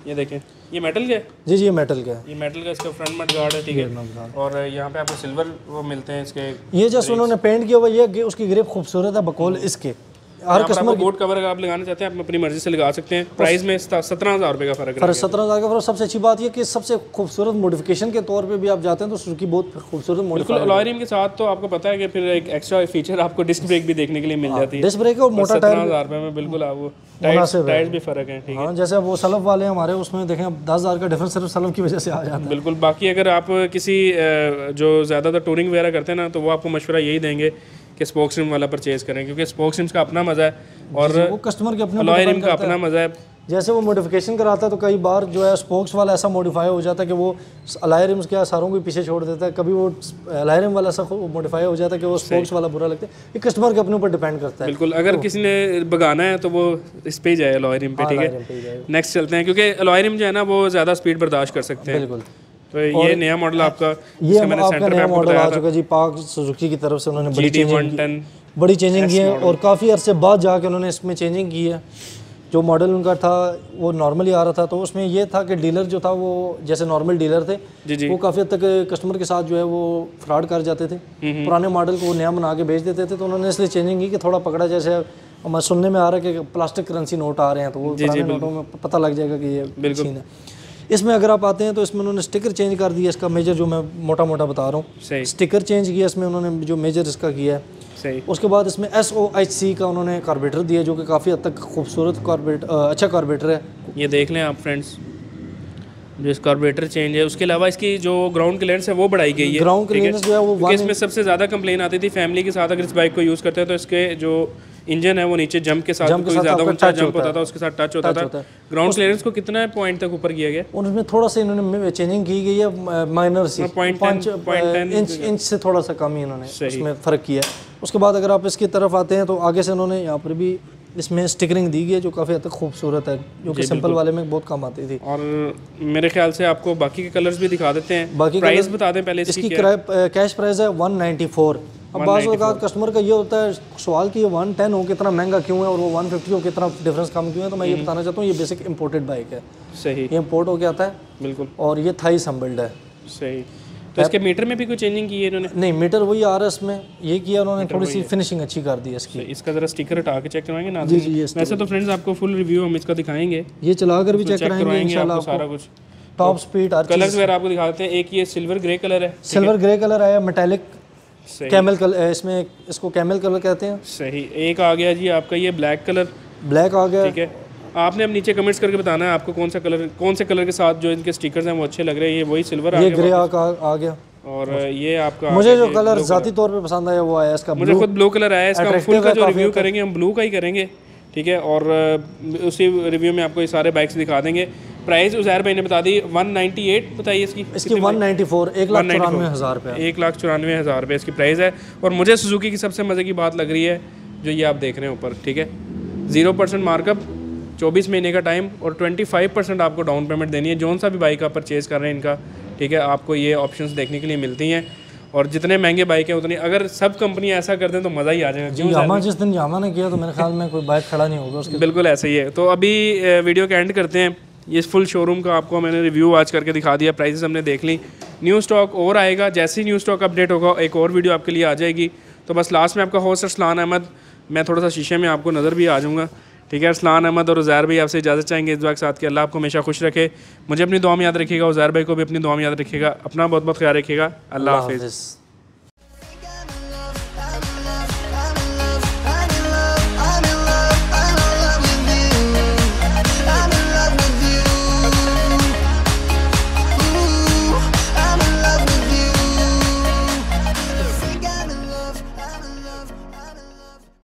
ये देखें, ये मेटल का है। जी ये मेटल का है। ये मेटल का इसका फ्रंट मड गार्ड है, ठीक है। और यहाँ पे आपको सिल्वर वो मिलते हैं इसके। ये जस्ट उन्होंने पेंट किया हुआ, ये उसकी ग्रिप खूबसूरत है बकौल इसके। हर कस्टमर बोट कवर अगर आप लगाना चाहते हैं आप अपनी मर्जी से लगा सकते हैं। प्राइस में 17,000 रुपये का फ़र्क है। 17,000 का फ़र्क। सबसे अच्छी बात ये कि सबसे खूबसूरत मॉडिफिकेशन के तौर पे भी आप जाते हैं तो सुजुकी बहुत खूबसूरत बिल्कुल। अलॉय रिम के साथ तो आपको पता है कि फिर एक एक्स्ट्रा फीचर आपको डिस्क ब्रेक भी देखने के लिए मिल जाती है। डिस्क ब्रेक और मोटा टायर 17,000 रुपये में बिल्कुल आपको टायर्स भी फ़र्क है, ठीक है। हाँ, जैसे वो सलफ वाले हमारे उसमें देखें 10,000 का डिफरेंस सिर्फ सलफ की वजह से आ जाता है। बिल्कुल। बाकी अगर आप किसी जो ज़्यादातर टूरिंग वगैरह करते हैं ना तो वो आपको मशवरा यही देंगे कि स्पोक्स रिम वाला परचेज करें, क्योंकि स्पोक्स रिम्स का अपना मज़ा है और वो कस्टमर के अपने अलॉय रिम का अपना मज़ा है। जैसे वो मॉडिफिकेशन कराता है तो कई बार जो है स्पोक्स वाला ऐसा मॉडिफाई हो जाता है कि वो अलॉय रिम्स क्या सारों को पीछे छोड़ देता है, कभी वो अलॉय रिम वाला ऐसा मॉडिफाई हो जाता है कि वो स्पोक्स वाला बुरा लगता है। ये कस्टमर के अपने ऊपर डिपेंड करता है। बिल्कुल। अगर किसी ने भगाना है तो वो इस पे जाए, अलॉय रिम पे, ठीक है। नेक्स्ट चलते हैं, क्योंकि अलॉय रिम जो है ना वो ज़्यादा स्पीड बर्दाश्त कर सकते हैं। बिल्कुल। तो ये नया मॉडल आपका, ये आपका नया मॉडल आ चुका जी, पाक सुजुकी की तरफ से उन्होंने बड़ी चेंजिंग की है, और काफ़ी अरसे बाद जाके उन्होंने इसमें चेंजिंग की है। जो मॉडल उनका था वो नॉर्मली आ रहा था, तो उसमें ये था कि डीलर जो था वो जैसे नॉर्मल डीलर थे, वो काफ़ी हद तक कस्टमर के साथ जो है वो फ्रॉड कर जाते थे। पुराने मॉडल को नया बना के बेच देते थे, तो उन्होंने इसलिए चेंजिंग की कि थोड़ा पकड़ा। जैसे हमारे सुनने में आ रहा है कि प्लास्टिक करेंसी नोट आ रहे हैं, तो वो पुराने नोटों में पता लग जाएगा कि ये सीन है। इसमें अगर आप आते हैं तो इसमें उन्होंने स्टिकर चेंज कर दिया, इसका मेजर जो मैं मोटा मोटा बता रहा हूँ, स्टिकर चेंज किया इसमें उन्होंने, जो मेजर इसका किया है। सही। उसके बाद इसमें SOHC का उन्होंने कार्बोरेटर दिया, जो कि काफ़ी हद तक खूबसूरत कार्बोरेटर, अच्छा कार्बोरेटर है। ये देख लें आप फ्रेंड्स, जो इस कार्बोरेटर चेंज है। उसके अलावा इसकी जो ग्राउंड क्लियरेंस है वो बढ़ाई गई है। ग्राउंड क्लियरेंस जो है वो इसमें सबसे ज़्यादा कंप्लेन आती थी फैमिली के साथ अगर इस बाइक को यूज़ करते हैं तो इसके जो इंजन है वो नीचे जंप के साथ कोई ज़्यादा ऊंचा जंप होता था उसके साथ टच होता था। ग्राउंड क्लियरेंस को कितना पॉइंट तक ऊपर किया गया? उनमें थोड़ा सा इन्होंने चेंजिंग की गई है, माइनर सी 5 इंच से थोड़ा सा कम ही इन्होंने उसमें फ़र्क किया है। उसके बाद अगर आप इसकी तरफ आते हैं तो आगे से इन्होंने यहाँ पर भी इसमें स्टिकरिंग दी गई है जो काफ़ी हद तक खूबसूरत है, जो कि सिंपल वाले में बहुत कम आती थी। और मेरे ख्याल से आपको बाकी के कलर्स भी दिखा देते हैं। बाकी प्राइस बता दें पहले इसकी कैश प्राइस है 194। अब बाज़ औक़ात कस्टमर का ये होता है सवाल कि ये 110 हो कितना महंगा क्यों है और वो 150 हो कितना डिफरेंस कम क्यों है, तो मैं ये बताना चाहता हूँ ये बेसिक इंपोर्टेड बाइक है। सही, ये इंपोर्ट होके आता है बिल्कुल, और ये थाई संबल्ड है। सही। तो इसके मीटर में भी कोई चेंजिंग की है इन्होंने? नहीं, मीटर वही आ रहा है इसमें, ये किया उन्होंने, थोड़ी सी फिनिशिंग अच्छी कर दी है इसकी। इसका जरा स्टिकर हटा के चेक करवाएंगे ना? जी जी। वैसे तो फ्रेंड्स आपको फुल रिव्यू हम इसका दिखाएंगे, ये चलाकर भी चेक कराएंगे इंशाल्लाह आपको सारा कुछ। टॉप स्पीड हर कलर्स वगैरह आपको दिखा देते हैं। एक ये सिल्वर ग्रे कलर है, सिल्वर ग्रे कलर आया, मेटालिक कैमल कलर, इसमें इसको कैमल कलर कहते हैं। सही। एक आ गया जी आपका ये ब्लैक कलर, ब्लैक आ गया। ठीक है, आपने अब नीचे कमेंट्स करके बताना है आपको कौन सा कलर, कौन से कलर के साथ जो इनके स्टिकर्स हैं वो अच्छे लग रहे हैं। ये वही सिल्वर आ गया, ये ग्रे आ गया। और ये आपका मुझे जो कलर ज़ाती तौर पे पसंद आया वो आया इसका, मुझे खुद ब्लू कलर आया। इसका फुल का जो रिव्यू करेंगे हम ब्लू का ही करेंगे, ठीक है, और उसी रिव्यू में आपको ये सारे बाइक्स दिखा देंगे। प्राइस उज़ैर भाई ने बता दी 198 बताइए इसकी 194, 1,94,000 रुपये, 1,94,000 रुपये इसकी प्राइस है। और मुझे सुजुकी की सबसे मज़े की बात लग रही है जो ये आप देख रहे हैं ऊपर, ठीक है, 0% मार्कअप, 24 महीने का टाइम और 25% आपको डाउन पेमेंट देनी है। जौन सा भी बाइक आप परचेज़ कर रहे हैं इनका, ठीक है, आपको ये ऑप्शंस देखने के लिए मिलती हैं। और जितने महंगे बाइक हैं उतनी, अगर सब कंपनियां ऐसा कर दें तो मज़ा ही आ जाएगा। यामा जिस दिन यामा ने किया तो मेरे ख्याल में कोई बाइक खड़ा नहीं होगा उसके। बिल्कुल ऐसे ही है। तो अभी वीडियो का एंड करते हैं। ये फुल शोरूम का आपको मैंने रिव्यू आज करके दिखा दिया, प्राइसेस हमने देख ली। न्यू स्टॉक और आएगा, जैसे ही न्यू स्टॉक अपडेट होगा एक और वीडियो आपके लिए आ जाएगी। तो बस लास्ट में आपका होस्ट अरसलान अहमद, मैं थोड़ा सा शीशे में आपको नज़र भी आ जाऊँगा, ठीक है। अरसलान अहमद और उज़ैर भाई आपसे इजाज़त चाहेंगे इस दुआ के साथ कि अल्लाह आपको हमेशा खुश रखे। मुझे अपनी दुआ में याद रखिएगा, उज़ैर भाई को भी अपनी दुआ में याद रखिएगा। अपना बहुत बहुत ख्याल रखिएगा। अल्लाह हाफ़िज़।